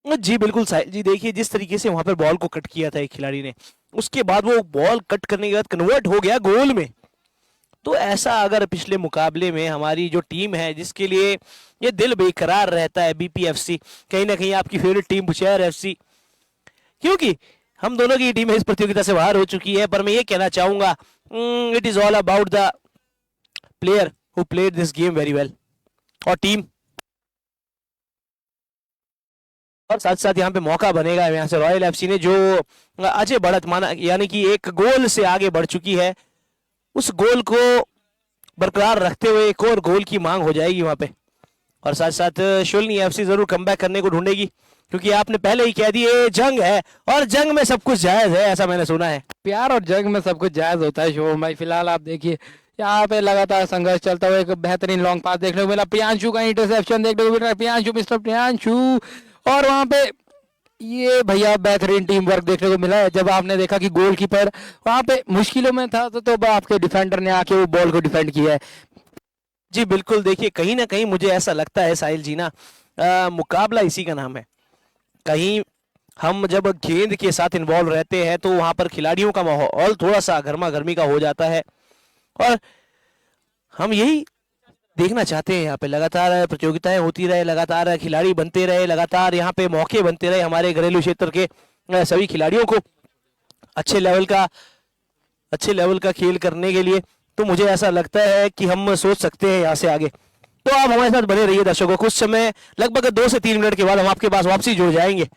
जी बिल्कुल साहिल जी, देखिए जिस तरीके से वहां पर बॉल को कट किया था एक खिलाड़ी ने, उसके बाद वो बॉल कट करने के बाद कन्वर्ट हो गया गोल में। तो ऐसा अगर पिछले मुकाबले में हमारी जो टीम है, जिसके लिए ये दिल बेकरार रहता है, बीपीएफसी, कहीं ना कहीं आपकी फेवरेट टीम बुशहर एफसी, क्योंकि हम दोनों की टीम इस प्रतियोगिता से बाहर हो चुकी है, पर मैं ये कहना चाहूंगा it is all about the player who played this game very well, और टीम और साथ साथ यहाँ पे मौका बनेगा यहाँ से रॉयल एफसी ने, जो अजय बढ़त माना, यानी कि एक गोल से आगे बढ़ चुकी है, उस गोल को बरकरार रखते हुए एक और गोल की मांग हो जाएगी वहां पे। और साथ साथ शुलनी एफसी जरूर कमबैक करने को ढूंढेगी, क्योंकि आपने पहले ही कह दिया ये जंग है और जंग में सब कुछ जायज है, ऐसा मैंने सुना है। प्यार और जंग में सब कुछ जायज होता है शुभम भाई। फिलहाल आप देखिए यहाँ पे लगातार संघर्ष चलता हुआ एक बेहतरीन लॉन्ग पास देखने को मिला, प्रियांशु का इंटरसेप्शन देखने को मिल रहा है, प्रियांशु मिस्टर प्रियांशु। और वहां पे ये भैया बेहतरीन टीम वर्क देखने को मिला है। जब आपने देखा कि गोलकीपर वहां पे मुश्किलों में था तो आपके डिफेंडर ने आके वो बॉल को डिफेंड किया है। जी बिल्कुल, देखिए कहीं ना कहीं मुझे ऐसा लगता है साहिल जी ना, मुकाबला इसी का नाम है। कहीं हम जब गेंद के साथ इन्वॉल्व रहते हैं तो वहां पर खिलाड़ियों का माहौल थोड़ा सा गर्मा गर्मी का हो जाता है, और हम यही देखना चाहते हैं। यहाँ पे लगातार प्रतियोगिताएं होती रहे, लगातार खिलाड़ी बनते रहे, लगातार यहाँ पे मौके बनते रहे हमारे घरेलू क्षेत्र के सभी खिलाड़ियों को अच्छे लेवल का अच्छे लेवल का खेल करने के लिए। तो मुझे ऐसा लगता है कि हम सोच सकते हैं यहाँ से आगे। तो आप हमारे साथ बने रहिए दर्शकों, कुछ समय लगभग 2 से 3 मिनट के बाद हम आपके पास वापसी जुड़ जाएंगे।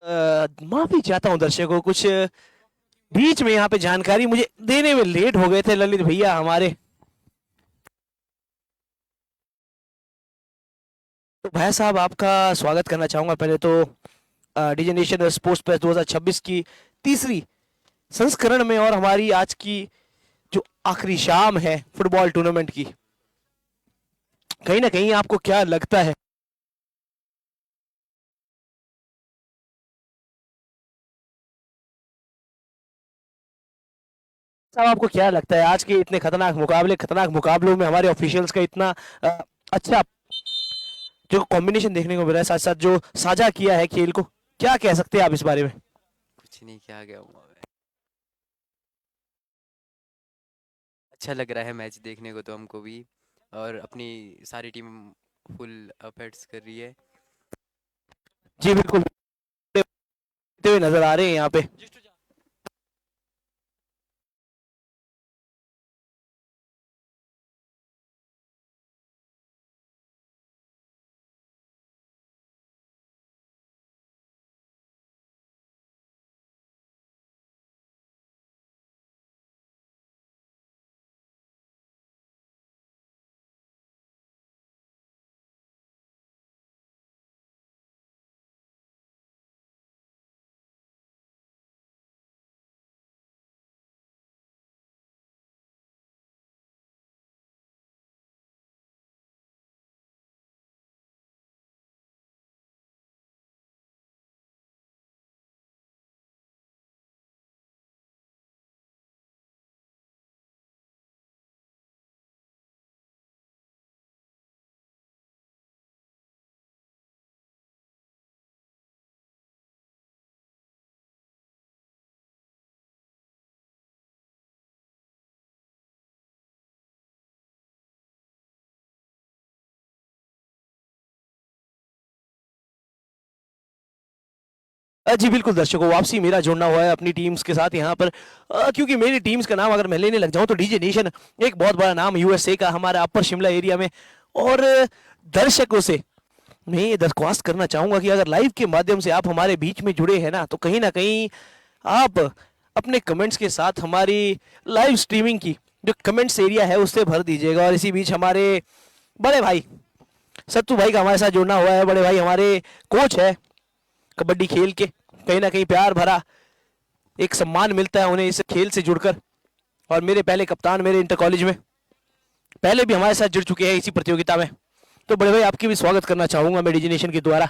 माफी चाहता हूँ दर्शकों, कुछ बीच में यहाँ पे जानकारी मुझे देने में लेट हो गए थे ललित भैया हमारे। तो भाई साहब आपका स्वागत करना चाहूंगा पहले तो डीजे नेशन स्पोर्ट्स फेस्ट 2026 की तीसरी संस्करण में, और हमारी आज की जो आखिरी शाम है फुटबॉल टूर्नामेंट की। कहीं ना कहीं आपको क्या लगता है, साहब आपको क्या लगता है आज के इतने खतरनाक मुकाबलों में हमारे ऑफिशियल्स का इतना अच्छा जो कॉम्बिनेशन देखने को मिला है, साथ साथ जो साझा किया है खेल को, क्या कह सकते हैं आप इस बारे में? कुछ नहीं, क्या गया हूँ मैं। अच्छा लग रहा है मैच देखने को तो हमको भी, और अपनी सारी टीम फुल एफर्ट्स कर रही है। जी बिल्कुल, हुए नजर आ रहे हैं यहाँ पे। जी बिल्कुल दर्शकों, वापसी मेरा जुड़ना हुआ है अपनी टीम्स के साथ यहाँ पर, क्योंकि मेरी टीम्स का नाम अगर मैं लेने लग जाऊं तो डीजे नेशन एक बहुत बड़ा नाम यूएसए का हमारा अपर शिमला एरिया में। और दर्शकों से मैं ये दरख्वास्त करना चाहूंगा कि अगर लाइव के माध्यम से आप हमारे बीच में जुड़े हैं ना कहीं आप अपने कमेंट्स के साथ हमारी लाइव स्ट्रीमिंग की जो कमेंट्स एरिया है उससे भर दीजिएगा। और इसी बीच हमारे बड़े भाई सत्तू भाई का हमारे साथ जुड़ना हुआ है। बड़े भाई हमारे कोच है कबड्डी खेल के, कहीं ना कहीं प्यार भरा एक सम्मान मिलता है उन्हें इस खेल से जुड़कर। और मेरे पहले कप्तान मेरे इंटर कॉलेज में पहले भी हमारे साथ जुड़ चुके हैं इसी प्रतियोगिता में। तो बड़े भाई आपकी भी स्वागत करना चाहूंगा मैं डीजे नेशन के द्वारा।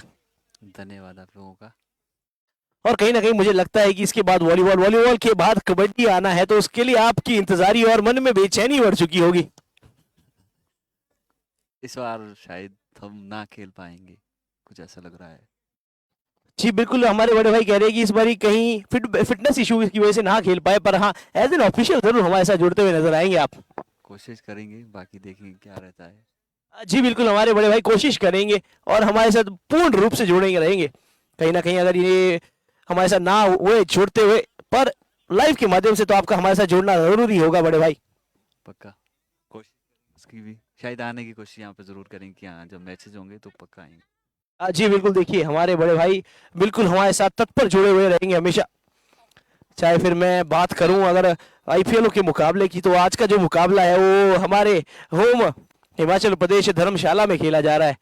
धन्यवाद आप लोगों का। और कहीं ना कहीं मुझे लगता है कि इसके बाद वॉलीबॉल के बाद कबड्डी आना है, तो उसके लिए आपकी इंतजारी और मन में बेचैनी बढ़ चुकी होगी। इस बार शायद हम ना खेल पाएंगे, कुछ ऐसा लग रहा है। जी बिल्कुल, हमारे बड़े भाई कह रहे हैं कि इस बार कहीं फिटनेस इशू की वजह से ना खेल पाए, पर हाँ एज एन ऑफिशियल जरूर हमारे साथ जुड़ते हुए नजर आएंगे आप। कोशिश करेंगे, बाकी देखेंगे क्या रहता है। जी बिल्कुल, हमारे बड़े भाई कोशिश करेंगे और हमारे साथ पूर्ण रूप से जुड़ेंगे रहेंगे। कहीं ना कहीं अगर ये हमारे साथ ना हुए जुड़ते हुए, पर लाइव के माध्यम से तो आपका हमारे साथ जुड़ना जरूरी होगा बड़े भाई। पक्का कोशिश उसकी भी शायद आने की कोशिश यहाँ पे जरूर करेंगे कि हाँ जब मैचेज होंगे तो पक्का आएंगे। जी बिल्कुल, देखिए हमारे बड़े भाई बिल्कुल हमारे साथ तत्पर जुड़े हुए रहेंगे हमेशा। चाहे फिर मैं बात करूं अगर आईपीएल के मुकाबले की, तो आज का जो मुकाबला है वो हमारे होम हिमाचल प्रदेश धर्मशाला में खेला जा रहा है।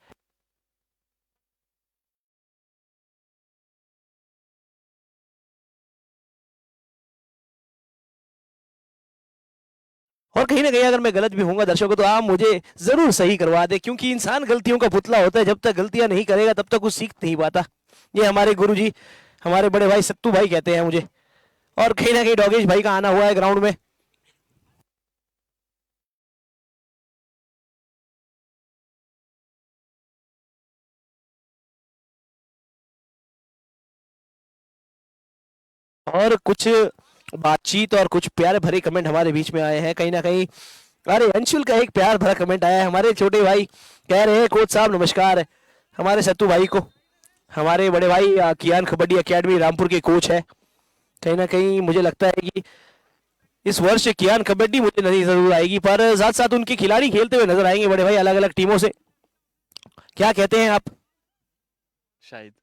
और कहीं ना कहीं अगर मैं गलत भी हूंगा दर्शकों तो आप मुझे जरूर सही करवा दे, क्योंकि इंसान गलतियों का पुतला होता है, जब तक गलतियां नहीं करेगा तब तक कुछ सीख नहीं पाता। ये हमारे गुरुजी हमारे बड़े भाई सत्तू भाई कहते हैं मुझे। और कहीं ना कहीं डॉगेश भाई का आना हुआ है ग्राउंड में। और कुछ बातचीत और कुछ प्यारे भरे कमेंट हमारे बीच में आए हैं कहीं ना कहीं। अरे अंशुल का एक प्यार भरा कमेंट आया है, हमारे छोटे भाई कह रहे हैं कोच साहब नमस्कार, हमारे सत्तू भाई को। हमारे बड़े भाई कियान कबड्डी एकेडमी रामपुर के कोच है। कहीं ना कहीं मुझे लगता है कि इस वर्ष कियान कबड्डी मुझे नहीं जरूर आएगी, पर साथ साथ उनके खिलाड़ी खेलते हुए नजर आएंगे बड़े भाई अलग अलग टीमों से। क्या कहते हैं आप? शायद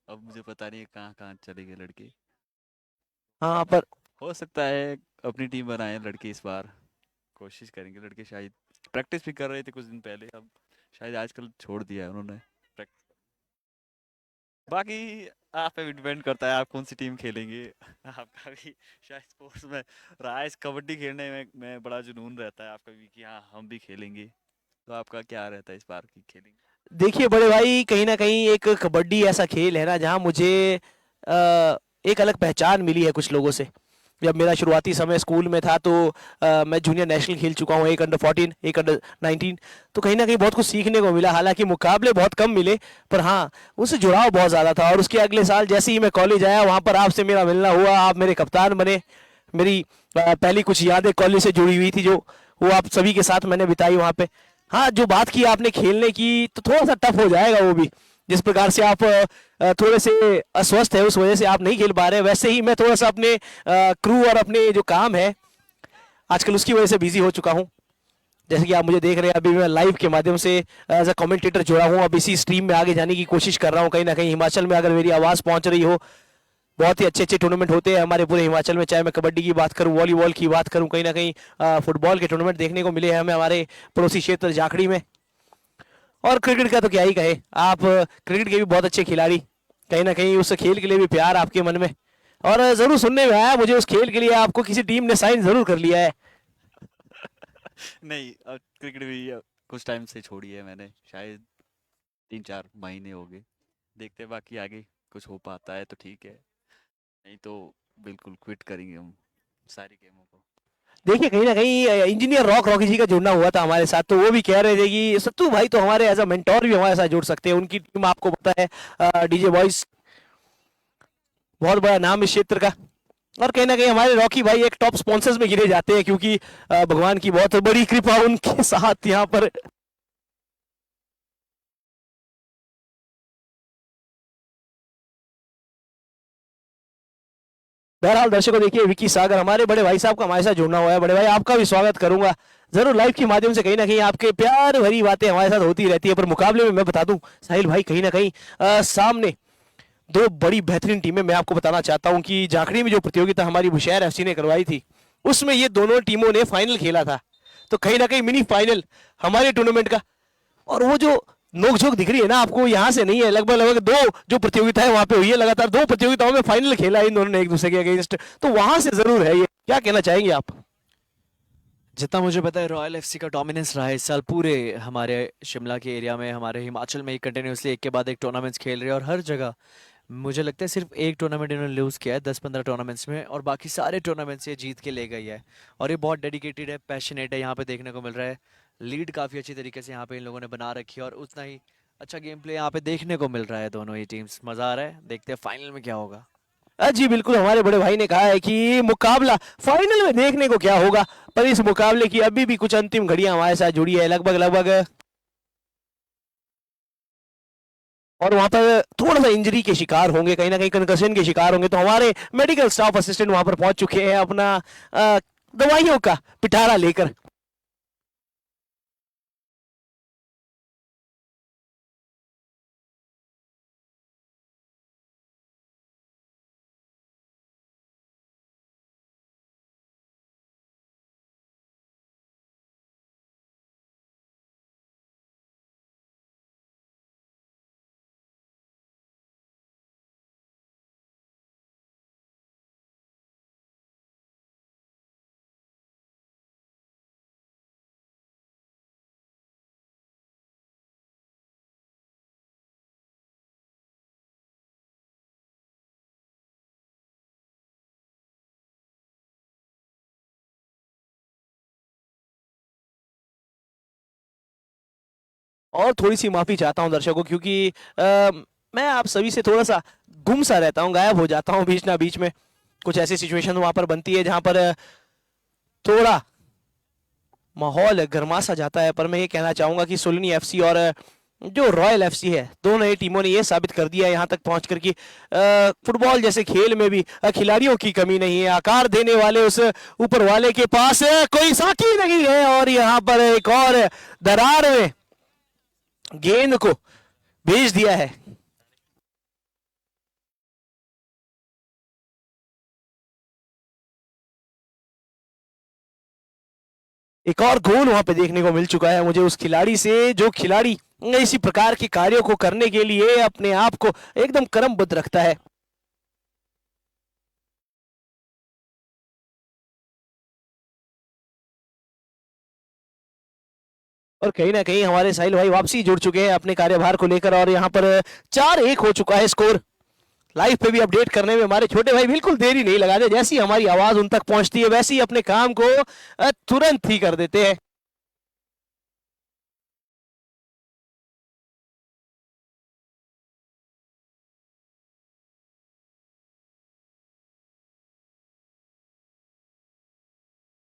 अब मुझे पता नहीं है कहाँ कहाँ चले गए लड़के। हाँ पर हो सकता है अपनी टीम बनाए लड़के इस बार, कोशिश करेंगे लड़के। शायद प्रैक्टिस भी कर रहे थे कुछ दिन पहले, अब शायद आजकल छोड़ दिया है उन्होंने प्रैक्टिस। बाकी आप पे भी डिपेंड करता है आप कौन सी टीम खेलेंगे। आपका भी शायद स्पोर्ट्स में रहा है, इस कबड्डी खेलने में बड़ा जुनून रहता है आपका भी कि हाँ हम भी खेलेंगे। तो आपका क्या रहता है इस बार की खेलेंगे? देखिए बड़े भाई, कहीं ना कहीं एक कबड्डी ऐसा खेल है ना जहाँ मुझे एक अलग पहचान मिली है कुछ लोगों से। जब मेरा शुरुआती समय स्कूल में था तो मैं जूनियर नेशनल खेल चुका हूँ, एक अंडर 14, एक अंडर 19। तो कहीं ना कहीं बहुत कुछ सीखने को मिला, हालांकि मुकाबले बहुत कम मिले, पर हाँ उससे जुड़ाव बहुत ज़्यादा था। और उसके अगले साल जैसे ही मैं कॉलेज आया, वहाँ पर आपसे मेरा मिलना हुआ, आप मेरे कप्तान बने। मेरी पहली कुछ यादें कॉलेज से जुड़ी हुई थी, जो वो आप सभी के साथ मैंने बिताई वहाँ पे। हाँ, जो बात की आपने खेलने की, तो थोड़ा सा टफ हो जाएगा वो भी। जिस प्रकार से आप थोड़े से अस्वस्थ है, उस वजह से आप नहीं खेल पा रहे, वैसे ही मैं थोड़ा सा अपने क्रू और अपने जो काम है आजकल उसकी वजह से बिजी हो चुका हूँ। जैसे कि आप मुझे देख रहे हैं, अभी मैं लाइव के माध्यम से एज अ कमेंटेटर जुड़ा हूँ। अब इसी स्ट्रीम में आगे जाने की कोशिश कर रहा हूँ। कहीं ना कहीं हिमाचल में अगर मेरी आवाज़ पहुंच रही हो, बहुत ही अच्छे अच्छे टूर्नामेंट होते हैं हमारे पूरे हिमाचल में, चाहे मैं कबड्डी की बात करूं, वॉलीबॉल की बात करूं, कहीं ना कहीं फुटबॉल के टूर्नामेंट देखने को मिले हैं हमें हमारे पड़ोसी क्षेत्र जाखड़ी में। और क्रिकेट का तो क्या ही कहे, आप क्रिकेट के भी बहुत अच्छे खिलाड़ी, कहीं ना कहीं उस खेल के लिए भी प्यार आपके मन में। और जरूर सुनने में आया मुझे, उस खेल के लिए आपको किसी टीम ने साइन जरूर कर लिया है। नहीं, अब क्रिकेट भी कुछ टाइम से छोड़ी है मैंने, शायद 3-4 महीने हो गए। देखते हैं बाकी आगे कुछ हो पाता है तो ठीक है, नहीं तो बिल्कुल क्विट करेंगे हम सारी गेमों को। देखिए कहीं ना कहीं इंजीनियर रॉकी जी का जुड़ना हुआ था हमारे साथ, तो वो भी कह रहे थे कि सत्तू भाई तो हमारे एज अ मेंटोर भी हमारे साथ जुड़ सकते हैं। उनकी टीम आपको पता है, डीजे बॉयज, बहुत बड़ा नाम इस क्षेत्र का। और कहीं ना कहीं हमारे रॉकी भाई एक टॉप स्पॉन्सर्स में गिने जाते हैं, क्योंकि भगवान की बहुत बड़ी कृपा उनके साथ यहाँ पर। बहरहाल दर्शकों, देखिए विकी सागर हमारे बड़े भाई साहब का हमारे साथ जुड़ना हुआ है। बड़े भाई आपका भी स्वागत करूंगा जरूर लाइव के माध्यम से। कहीं ना कहीं आपके प्यार भरी बातें हमारे साथ होती रहती है, पर मुकाबले में मैं बता दूं साहिल भाई, कहीं ना कहीं सामने दो बड़ी बेहतरीन टीमें। मैं आपको बताना चाहता हूं कि जाखड़ी में जो प्रतियोगिता हमारी बुशहर एफसी ने करवाई थी, उसमें ये दोनों टीमों ने फाइनल खेला था। तो कहीं ना कहीं मिनी फाइनल हमारे टूर्नामेंट का। और वो जो नोकझोंक दिख रही है ना आपको, यहाँ से नहीं है, लगभग लगभग दो जो प्रतियोगिताएं वहां पे हुई है, लगातार दो प्रतियोगिताओं में फाइनल खेला है इन दोनों ने एक दूसरे के अगेंस्ट। तो वहां से जरूर है ये, क्या कहना चाहेंगे आप? जितना मुझे पता है रॉयल एफसी का डोमिनेंस रहा है इस साल पूरे हमारे शिमला के एरिया में, हमारे हिमाचल में ही कंटिन्यूसली एक के बाद एक टूर्नामेंट्स खेल रहे हैं। और हर जगह मुझे लगता है सिर्फ एक टूर्नामेंट इन्होंने लूज़ किया है 10-15 टूर्नामेंट्स में, और बाकी सारे टूर्नामेंट्स ये जीत के ले गई है। और ये बहुत डेडिकेटेड है, पैशनेट है, यहाँ पे देखने को मिल रहा है। लीड काफ़ी अच्छी तरीके से यहाँ पे इन लोगों ने बना रखी है, और उतना ही अच्छा गेम प्ले यहाँ पे देखने को मिल रहा है दोनों ही टीम्स। मज़ा आ रहा है, देखते हैं फाइनल में क्या होगा। जी बिल्कुल, हमारे बड़े भाई ने कहा है कि मुकाबला फाइनल में देखने को क्या होगा, पर इस मुकाबले की अभी भी कुछ अंतिम घड़ियां हमारे साथ जुड़ी है, लगभग लगभग। और वहां पर थोड़ा सा इंजरी के शिकार होंगे, कहीं ना कहीं कंकशन के शिकार होंगे, तो हमारे मेडिकल स्टाफ असिस्टेंट वहां पर पहुंच चुके हैं अपना दवाइयों का पिटारा लेकर। और थोड़ी सी माफी चाहता हूं दर्शकों, क्योंकि मैं आप सभी से थोड़ा सा गुम सा रहता हूं, गायब हो जाता हूं बीच ना बीच में। कुछ ऐसी सिचुएशन वहां पर बनती है जहां पर थोड़ा माहौल गर्मा सा जाता है। पर मैं ये कहना चाहूंगा कि सोलनी एफसी और जो रॉयल एफसी है, दोनों ही टीमों ने ये साबित कर दिया है यहाँ तक पहुंचकर कि फुटबॉल जैसे खेल में भी खिलाड़ियों की कमी नहीं है। आकार देने वाले उस ऊपर वाले के पास कोई साकी नहीं है। और यहाँ पर एक और दरार में गेंद को भेज दिया है। एक और गुण वहां पे देखने को मिल चुका है मुझे उस खिलाड़ी से, जो खिलाड़ी इसी प्रकार के कार्यों को करने के लिए अपने आप को एकदम कर्मबद्ध रखता है। और कहीं ना कहीं हमारे साहिल भाई वापसी जुड़ चुके हैं अपने कार्यभार को लेकर, और यहाँ पर 4-1 हो चुका है स्कोर। लाइव पे भी अपडेट करने में हमारे छोटे भाई बिल्कुल देरी नहीं लगाते, जैसी हमारी आवाज उन तक पहुंचती है वैसे ही अपने काम को तुरंत ही कर देते हैं।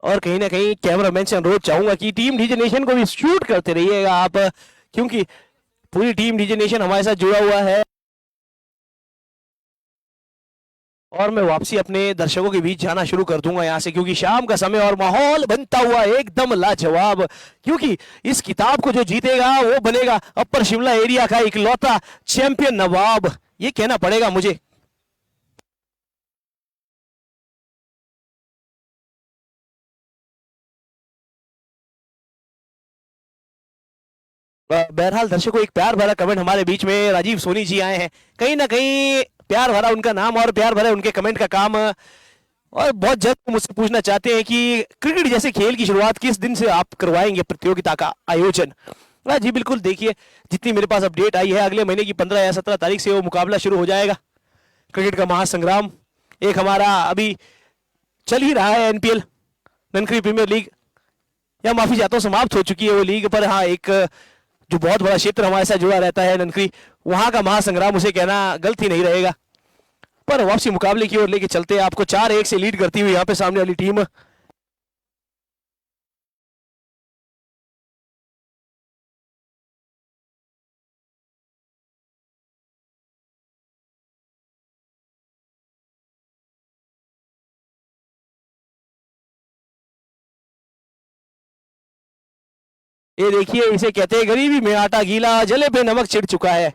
और कहीं ना कहीं कैमरामैन से अनुरोध चाहूंगा कि टीम डीजे नेशन को भी शूट करते रहिएगा आप, क्योंकि पूरी टीम डीजे नेशन हमारे साथ जुड़ा हुआ है। और मैं वापसी अपने दर्शकों के बीच जाना शुरू कर दूंगा यहाँ से, क्योंकि शाम का समय और माहौल बनता हुआ एकदम लाजवाब, क्योंकि इस किताब को जो जीतेगा वो बनेगा अपर शिमला एरिया का इकलौता चैंपियन नवाब, ये कहना पड़ेगा मुझे। बहरहाल दर्शकों, एक प्यार भरा कमेंट हमारे बीच में राजीव सोनी जी आए हैं, कहीं ना कहीं प्यार भरा उनका नाम और प्यार भरा उनके कमेंट का काम। और बहुत जल्द मुझसे पूछना चाहते हैं कि क्रिकेट जैसे खेल की शुरुआत किस दिन से आप करवाएंगे प्रतियोगिता का आयोजन। जी बिल्कुल, देखिए जितनी मेरे पास अपडेट आई है अगले महीने की 15 या 17 तारीख से वो मुकाबला शुरू हो जाएगा। क्रिकेट का महासंग्राम एक हमारा अभी चल ही रहा है, एनपीएल ननकरी प्रीमियर लीग, या माफी चाहता हूँ समाप्त हो चुकी है वो लीग, पर हाँ एक जो बहुत बड़ा क्षेत्र हमारे साथ जुड़ा रहता है ननकरी, वहां का महासंग्राम उसे कहना गलत ही नहीं रहेगा। पर वापसी मुकाबले की ओर लेके चलते हैं आपको, 4-1 से लीड करती हुई यहाँ पे सामने वाली टीम। ये देखिए, इसे कहते हैं गरीबी में आटा गीला, जले पे नमक छिड़ चुका है,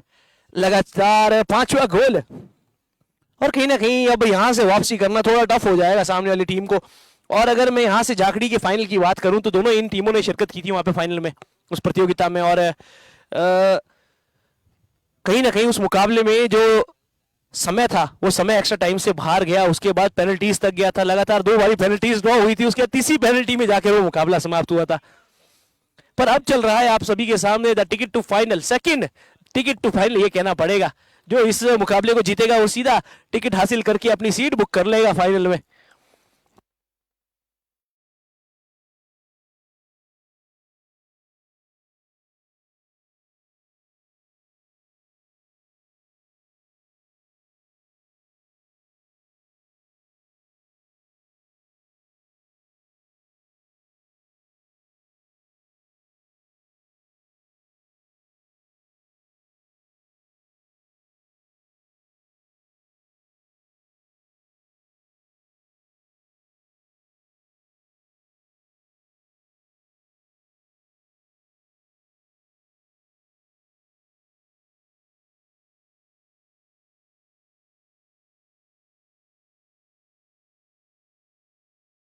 लगातार 5वां गोल। और कहीं ना कहीं अब यहां से वापसी करना थोड़ा टफ हो जाएगा सामने वाली टीम को। और अगर मैं यहां से जाखड़ी के फाइनल की बात करूं तो दोनों इन टीमों ने शिरकत की थी वहां पे फाइनल में, उस प्रतियोगिता में, और कहीं ना कहीं उस मुकाबले में जो समय था वो समय एक्स्ट्रा टाइम से बाहर गया, उसके बाद पेनल्टीज तक गया था, लगातार 2 बारी पेनल्टीज ड्रॉ हुई थी, उसके बाद तीसरी पेनल्टी में जाकर वो मुकाबला समाप्त हुआ था। पर अब चल रहा है आप सभी के सामने the ticket to final, second ticket to final ये कहना पड़ेगा। जो इस मुकाबले को जीतेगा वो सीधा टिकट हासिल करके अपनी सीट बुक कर लेगा फाइनल में।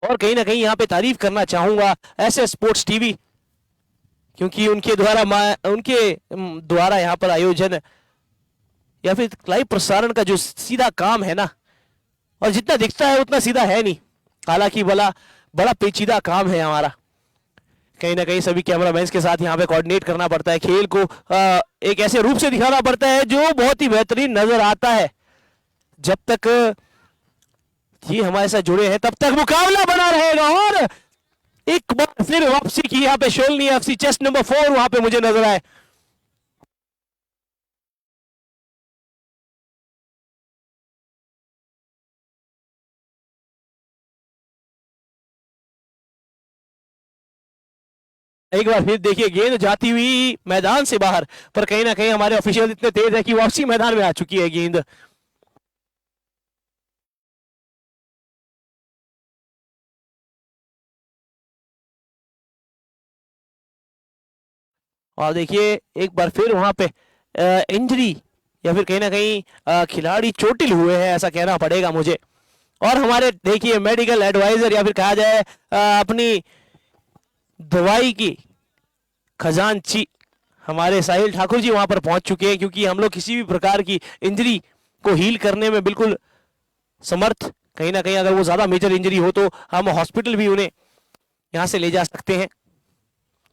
और कहीं ना कहीं यहाँ पे तारीफ करना चाहूंगा ऐसे स्पोर्ट्स टीवी, क्योंकि उनके द्वारा यहाँ पर आयोजन या फिर लाइव प्रसारण का जो सीधा काम है ना, और जितना दिखता है उतना सीधा है नहीं, हालांकि बड़ा पेचीदा काम है हमारा। कहीं ना कहीं सभी कैमरामैन के साथ यहाँ पे कोऑर्डिनेट करना पड़ता है, खेल को एक ऐसे रूप से दिखाना पड़ता है जो बहुत ही बेहतरीन नजर आता है। जब तक ये हमारे साथ जुड़े हैं तब तक मुकाबला बना रहेगा। और एक बार फिर वापसी की यहाँ पे शोलनी एफसी, चेस्ट नंबर 4 वहां पे मुझे नजर आए। एक बार फिर देखिए गेंद जाती हुई मैदान से बाहर, पर कहीं ना कहीं हमारे ऑफिशियल इतने तेज है कि वापसी मैदान में आ चुकी है गेंद। और देखिए एक बार फिर वहां पे इंजरी या फिर कहीं ना कहीं खिलाड़ी चोटिल हुए हैं, ऐसा कहना पड़ेगा मुझे। और हमारे देखिए मेडिकल एडवाइजर या फिर कहा जाए अपनी दवाई की खजांची हमारे साहिल ठाकुर जी वहां पर पहुंच चुके हैं, क्योंकि हम लोग किसी भी प्रकार की इंजरी को हील करने में बिल्कुल समर्थ, कहीं ना कहीं अगर वो ज्यादा मेजर इंजरी हो तो हम हॉस्पिटल भी उन्हें यहां से ले जा सकते हैं।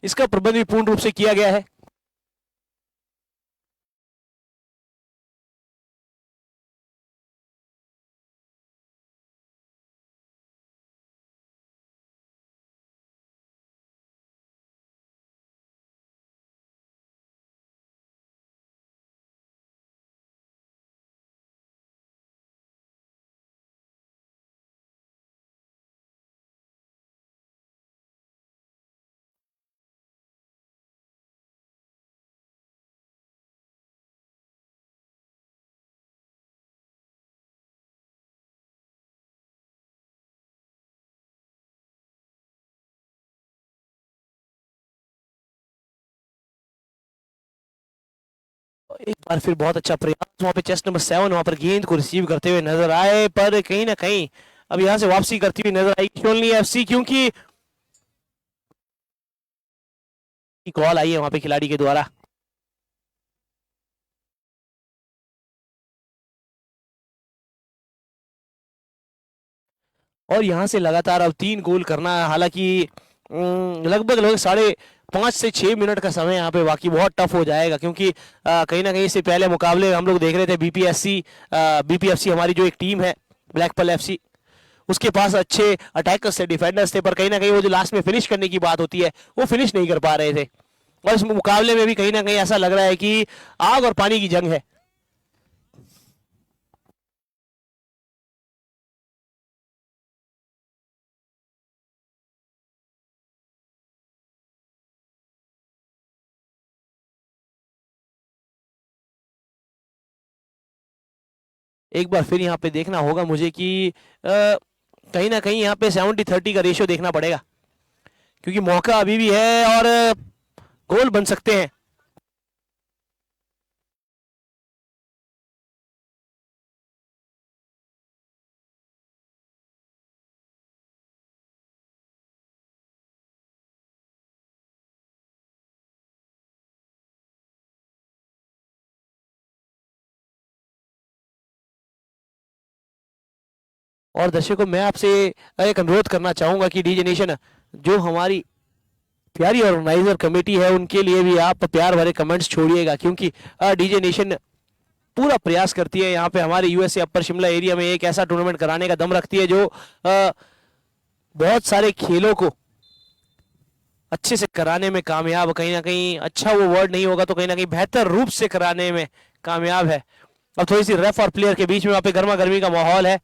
इसका प्रबंध भी पूर्ण रूप से किया गया है। एक बार फिर बहुत अच्छा प्रयास, वहां पे चेस्ट नंबर 7 वहां पर गेंद को रिसीव करते हुए नजर आए, पर कहीं ना कहीं अब यहां से वापसी करती हुई नजर आई शिवलनी एफसी, क्योंकि कॉल आई है वहां पे खिलाड़ी के द्वारा। और यहां से लगातार अब 3 गोल करना है, हालांकि लगभग लगभग 5.5 से 6 मिनट का समय यहाँ पे बाकी बहुत टफ हो जाएगा, क्योंकि कहीं ना कहीं इससे पहले मुकाबले हम लोग देख रहे थे बीपीएफसी हमारी जो एक टीम है ब्लैक पर्ल एफसी, उसके पास अच्छे अटैकर्स थे, डिफेंडर्स थे, पर कहीं ना कहीं वो जो लास्ट में फिनिश करने की बात होती है वो फिनिश नहीं कर पा रहे थे। और इस मुकाबले में भी कहीं ना कहीं ऐसा लग रहा है कि आग और पानी की जंग है। एक बार फिर यहाँ पे देखना होगा मुझे कि कहीं ना कहीं यहाँ पे 70-30 का रेशियो देखना पड़ेगा, क्योंकि मौका अभी भी है और गोल बन सकते हैं। और दर्शकों, मैं आपसे एक अनुरोध करना चाहूंगा कि डीजे नेशन जो हमारी प्यारी ऑर्गेनाइजर कमेटी है उनके लिए भी आप प्यार भरे कमेंट्स छोड़िएगा, क्योंकि डीजे नेशन पूरा प्रयास करती है यहाँ पे हमारे यूएसए अपर शिमला एरिया में एक ऐसा टूर्नामेंट कराने का दम रखती है जो बहुत सारे खेलों को अच्छे से कराने में कामयाब, कहीं ना कहीं अच्छा वो वर्ड नहीं होगा तो कहीं ना कहीं बेहतर रूप से कराने में कामयाब है। अब थोड़ी सी रेफ और प्लेयर के बीच में वहां पे गर्मा गर्मी का माहौल है।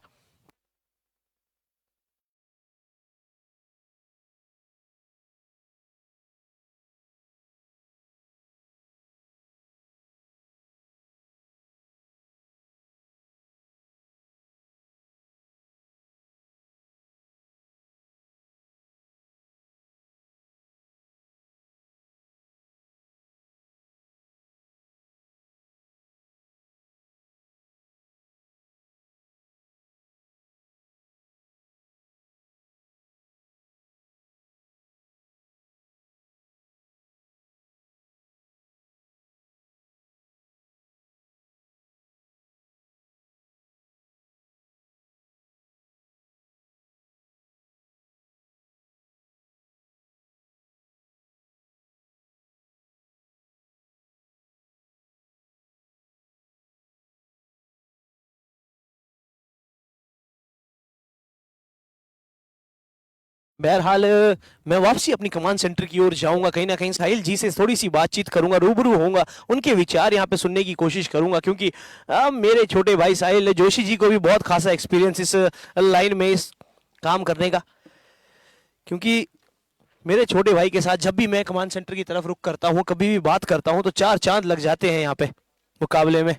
बहरहाल मैं वापसी अपनी कमांड सेंटर की ओर जाऊंगा, कहीं ना कहीं साहिल जी से थोड़ी सी बातचीत करूंगा, रूबरू होऊंगा, उनके विचार यहाँ पे सुनने की कोशिश करूंगा, क्योंकि मेरे छोटे भाई साहिल जोशी जी को भी बहुत खासा एक्सपीरियंस इस लाइन में इस काम करने का, क्योंकि मेरे छोटे भाई के साथ जब भी मैं कमांड सेंटर की तरफ रुख करता हूँ, कभी भी बात करता हूँ, तो 4 चांद लग जाते हैं यहाँ पे मुकाबले में।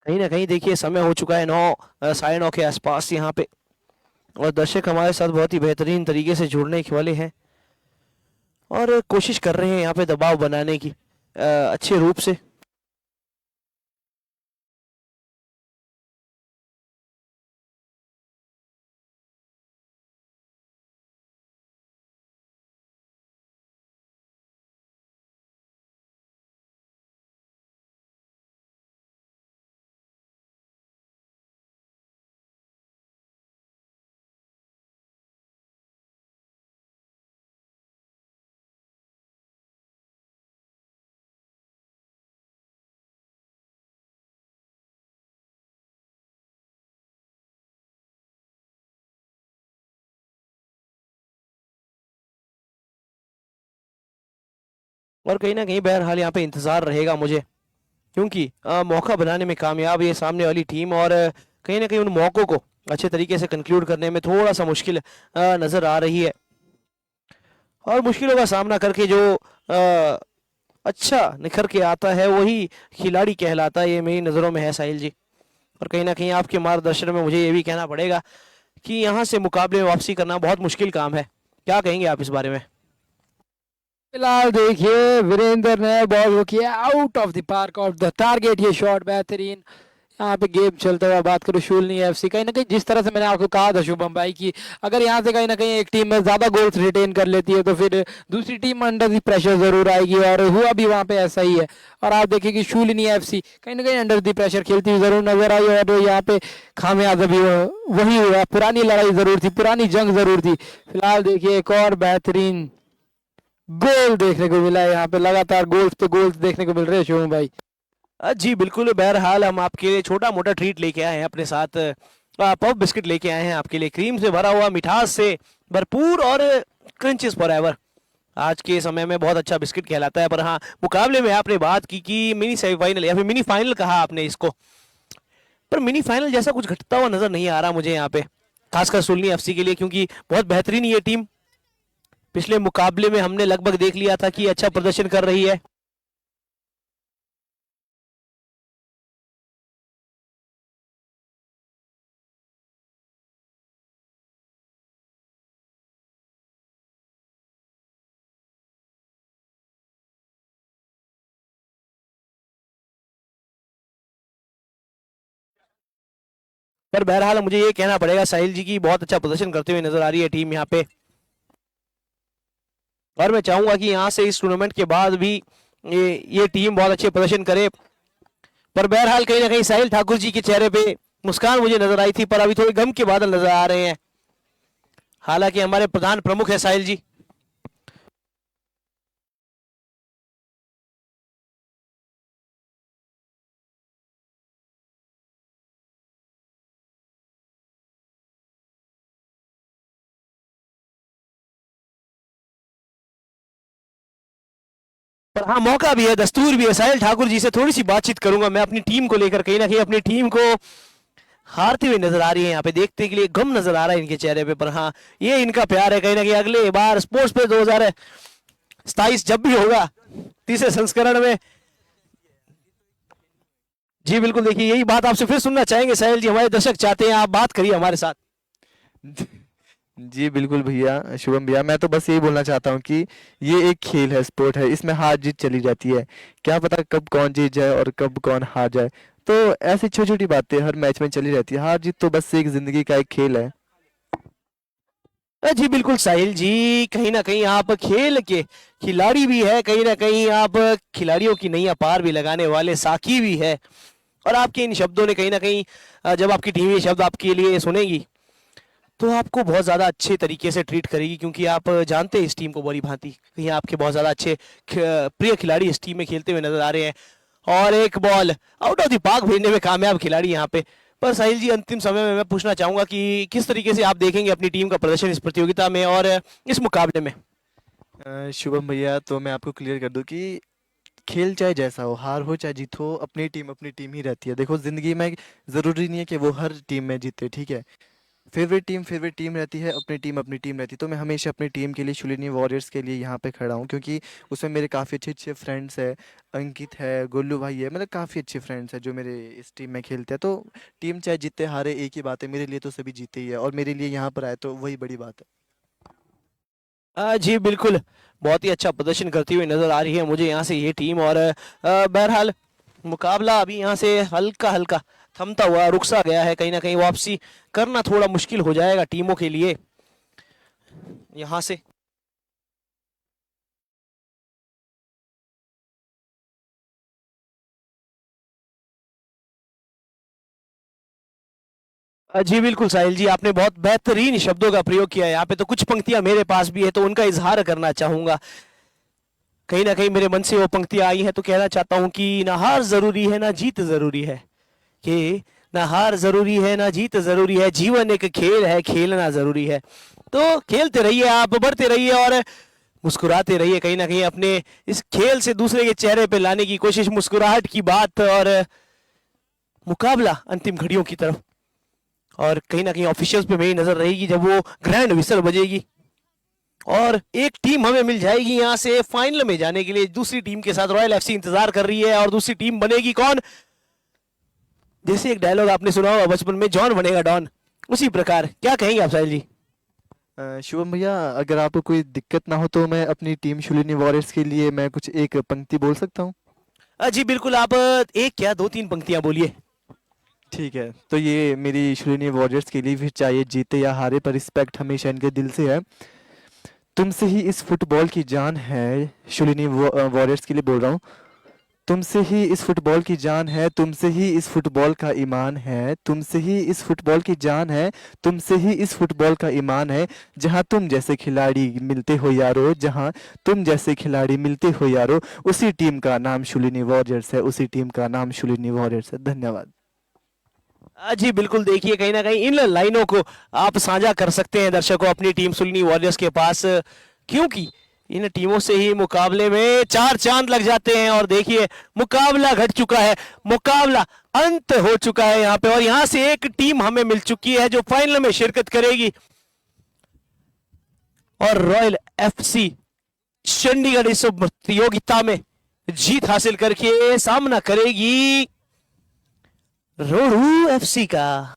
कहीं ना कहीं देखिए समय हो चुका है 9 साढ़े 9 के आसपास यहाँ पे, और दर्शक हमारे साथ बहुत ही बेहतरीन तरीके से जुड़ने के वाले हैं और कोशिश कर रहे हैं यहाँ पे दबाव बनाने की अच्छे रूप से। और कहीं ना कहीं बहरहाल यहाँ पे इंतजार रहेगा मुझे, क्योंकि मौका बनाने में कामयाब ये सामने वाली टीम, और कहीं ना कहीं उन मौकों को अच्छे तरीके से कंक्लूड करने में थोड़ा सा मुश्किल नजर आ रही है। और मुश्किलों का सामना करके जो अच्छा निखर के आता है वही खिलाड़ी कहलाता है, ये मेरी नज़रों में है साहिल जी। और कहीं ना कहीं आपके मार्गदर्शन में मुझे ये भी कहना पड़ेगा कि यहाँ से मुकाबले में वापसी करना बहुत मुश्किल काम है। क्या कहेंगे आप इस बारे में? फिलहाल देखिए वीरेंद्र ने बॉल को किया out of the park of the target, ये शॉट बेहतरीन। यहाँ पे गेम चलता हुआ बात करूँ शूलनी एफसी, कहीं ना कहीं जिस तरह से मैंने आपको कहा था शुभम भाई कि अगर यहाँ से कहीं ना कहीं एक टीम में ज्यादा गोल्स रिटेन कर लेती है तो फिर दूसरी टीम अंडर दी प्रेशर जरूर आएगी, और हुआ भी वहाँ पे ऐसा ही है। और आप देखिए कि शूलनी एफसी कहीं ना कहीं अंडर दी प्रेशर खेलती हुई जरूर नजर आई, और यहाँ पे खामियाजा भी वही हुआ। पुरानी लड़ाई जरूर थी, पुरानी जंग जरूर थी। फिलहाल देखिए एक और बेहतरीन गोल देखने को मिला है, यहाँ पे लगातार गोल्स पे गोल्स देखने को मिल रहे हैं शुभम भाई। जी बिल्कुल, बहरहाल हम आपके लिए छोटा मोटा ट्रीट लेके आए हैं अपने साथ। पफ बिस्किट लेके आए हैं आपके लिए, क्रीम से भरा हुआ, मिठास से भरपूर और क्रंचेस फॉरएवर। आज के समय में बहुत अच्छा बिस्किट कहलाता है। पर हाँ, मुकाबले में आपने बात की कि मिनी सेमीफाइनल या फिर मिनी फाइनल कहा आपने इसको, पर मिनी फाइनल जैसा कुछ घटता हुआ नजर नहीं आ रहा मुझे यहाँ पे, खासकर सुलनी एफसी के लिए, क्योंकि बहुत बेहतरीन ये टीम पिछले मुकाबले में हमने लगभग देख लिया था कि अच्छा प्रदर्शन कर रही है। पर बहरहाल मुझे ये कहना पड़ेगा साहिल जी की बहुत अच्छा प्रदर्शन करते हुए नजर आ रही है टीम यहाँ पे, और मैं चाहूंगा कि यहाँ से इस टूर्नामेंट के बाद भी ये टीम बहुत अच्छे प्रदर्शन करे। पर बहरहाल कहीं ना कहीं साहिल ठाकुर जी के चेहरे पे मुस्कान मुझे नजर आई थी, पर अभी थोड़े गम के बादल नजर आ रहे हैं। हालांकि हमारे प्रधान प्रमुख है साहिल जी। पर हाँ, मौका भी है, दस्तूर भी है। साहिल ठाकुर जी से थोड़ी सी बातचीत करूंगा मैं अपनी टीम को लेकर। कहीं ना कहीं अपनी टीम को हारती हुई नजर आ रही है, यहाँ पे देखने के लिए गम नजर आ रहा है इनके चेहरे पे। पर हाँ, ये इनका प्यार है। कहीं ना कहीं अगले बार स्पोर्ट्स पे 2027 जब भी होगा, तीसरे संस्करण में, जी बिल्कुल, देखिए यही बात आपसे फिर सुनना चाहेंगे साहिल जी। हमारे दर्शक चाहते हैं आप बात करिए हमारे साथ। जी बिल्कुल भैया, शुभम भैया, मैं तो बस यही बोलना चाहता हूँ कि ये एक खेल है, स्पोर्ट है, इसमें हार जीत चली जाती है। क्या पता कब कौन जीत जाए और कब कौन हार जाए। तो ऐसी छोटी छोटी बातें हर मैच में चली रहती है। हार जीत तो बस एक जिंदगी का एक खेल है। जी बिल्कुल साहिल जी, कहीं ना कहीं आप खेल के खिलाड़ी भी है, कहीं ना कहीं आप खिलाड़ियों की नैया पार भी लगाने वाले साकी भी है। और आपके इन शब्दों ने कहीं ना कहीं जब आपकी टीम ये शब्द आपके लिए सुनेगी तो आपको बहुत ज़्यादा अच्छे तरीके से ट्रीट करेगी, क्योंकि आप जानते हैं इस टीम को बड़ी भांति। कहीं आपके बहुत ज़्यादा अच्छे प्रिय खिलाड़ी इस टीम में खेलते हुए नजर आ रहे हैं, और एक ball out of the park भेजने में कामयाब खिलाड़ी यहाँ पे। पर साहिल जी, अंतिम समय में मैं पूछना चाहूंगा कि किस तरीके से आप देखेंगे अपनी टीम का प्रदर्शन इस प्रतियोगिता में और इस मुकाबले में? शुभम भैया, तो मैं आपको क्लियर कर दूं कि खेल चाहे जैसा हो, हार हो चाहे जीत हो, अपनी टीम ही रहती है। देखो जिंदगी में जरूरी नहीं है कि वो हर टीम में जीते, ठीक है। फेवरेट टीम रहती है, अपनी टीम रहती है, तो मैं हमेशा अपनी टीम के लिए, शुलिनी वॉरियर्स के लिए यहाँ पे खड़ा हूँ, क्योंकि उसमें मेरे काफ़ी अच्छे अच्छे फ्रेंड्स हैं। अंकित है, गोल्लू भाई है, मतलब काफ़ी अच्छे फ्रेंड्स हैं जो मेरे इस टीम में खेलते हैं। तो टीम चाहे जीते हारे एक ही बात है, मेरे लिए तो सभी जीते ही है, और मेरे लिए यहाँ पर आए तो वही बड़ी बात है। जी बिल्कुल, बहुत ही अच्छा प्रदर्शन करती हुई नजर आ रही है मुझे यहाँ से ये टीम। और बहरहाल मुकाबला अभी यहाँ से हल्का हल्का थमता हुआ रुक सा गया है, कहीं ना कहीं वापसी करना थोड़ा मुश्किल हो जाएगा टीमों के लिए यहाँ से। जी बिल्कुल साहिल जी, आपने बहुत बेहतरीन शब्दों का प्रयोग किया है। यहाँ पे तो कुछ पंक्तियां मेरे पास भी है, तो उनका इजहार करना चाहूंगा। कहीं ना कहीं मेरे मन से वो पंक्तियां आई हैं, तो कहना चाहता हूं कि ना हार जरूरी है ना जीत जरूरी है, कि ना हार जरूरी है ना जीत जरूरी है, जीवन एक खेल है, खेलना जरूरी है। तो खेलते रहिए, आप बढ़ते रहिए और मुस्कुराते रहिए। कहीं ना कहीं अपने इस खेल से दूसरे के चेहरे पे लाने की कोशिश, मुस्कुराहट की बात, और मुकाबला अंतिम घड़ियों की तरफ। और कहीं ना कहीं ऑफिशियल्स पे मेरी नजर रहेगी जब वो ग्रैंड विसल बजेगी और एक टीम हमें मिल जाएगी यहाँ से फाइनल में जाने के लिए। दूसरी टीम के साथ रॉयल एफसी इंतजार कर रही है, और दूसरी टीम बनेगी कौन? जैसे एक डायलॉग आपने सुना होगा बचपन में, जॉन बनेगा डॉन, उसी प्रकार। क्या कहेंगे आप साहिल जी? शुभम भैया, अगर आपको कोई दिक्कत ना हो तो मैं अपनी टीम शुलिनी वॉरियर्स के लिए मैं कुछ एक पंक्ति बोल सकता हूँ? जी बिल्कुल, आप एक क्या दो तीन पंक्तियां बोलिए। ठीक है, तो ये मेरी शुलिनी वॉरियर्स के लिए, फिर चाहे जीते या हारे, पर रिस्पेक्ट हमेशा इनके दिल से है। तुमसे ही इस फुटबॉल की जान है, शुलिनी वॉरियर्स के लिए बोल रहा हूँ। तुमसे ही इस फुटबॉल की जान है, तुमसे ही इस फुटबॉल का ईमान है, तुमसे ही इस फुटबॉल की जान है, तुमसे ही इस फुटबॉल का ईमान है। जहां तुम जैसे खिलाड़ी मिलते हो यारो, जहां तुम जैसे खिलाड़ी मिलते हो यारो, उसी टीम का नाम शुलिनी वॉरियर्स है, उसी टीम का नाम शुलिनी वॉरियर्स है। धन्यवाद। जी बिल्कुल, देखिए कहीं ना कहीं इन लाइनों को आप साझा कर सकते हैं दर्शकों अपनी टीम शुलिनी वॉरियर्स के पास, क्योंकि इन टीमों से ही मुकाबले में चार चांद लग जाते हैं। और देखिए मुकाबला घट चुका है, मुकाबला अंत हो चुका है यहाँ पे, और यहाँ से एक टीम हमें मिल चुकी है जो फाइनल में शिरकत करेगी, और रॉयल एफसी चंडीगढ़ इस प्रतियोगिता में जीत हासिल करके सामना करेगी रोहू एफसी का।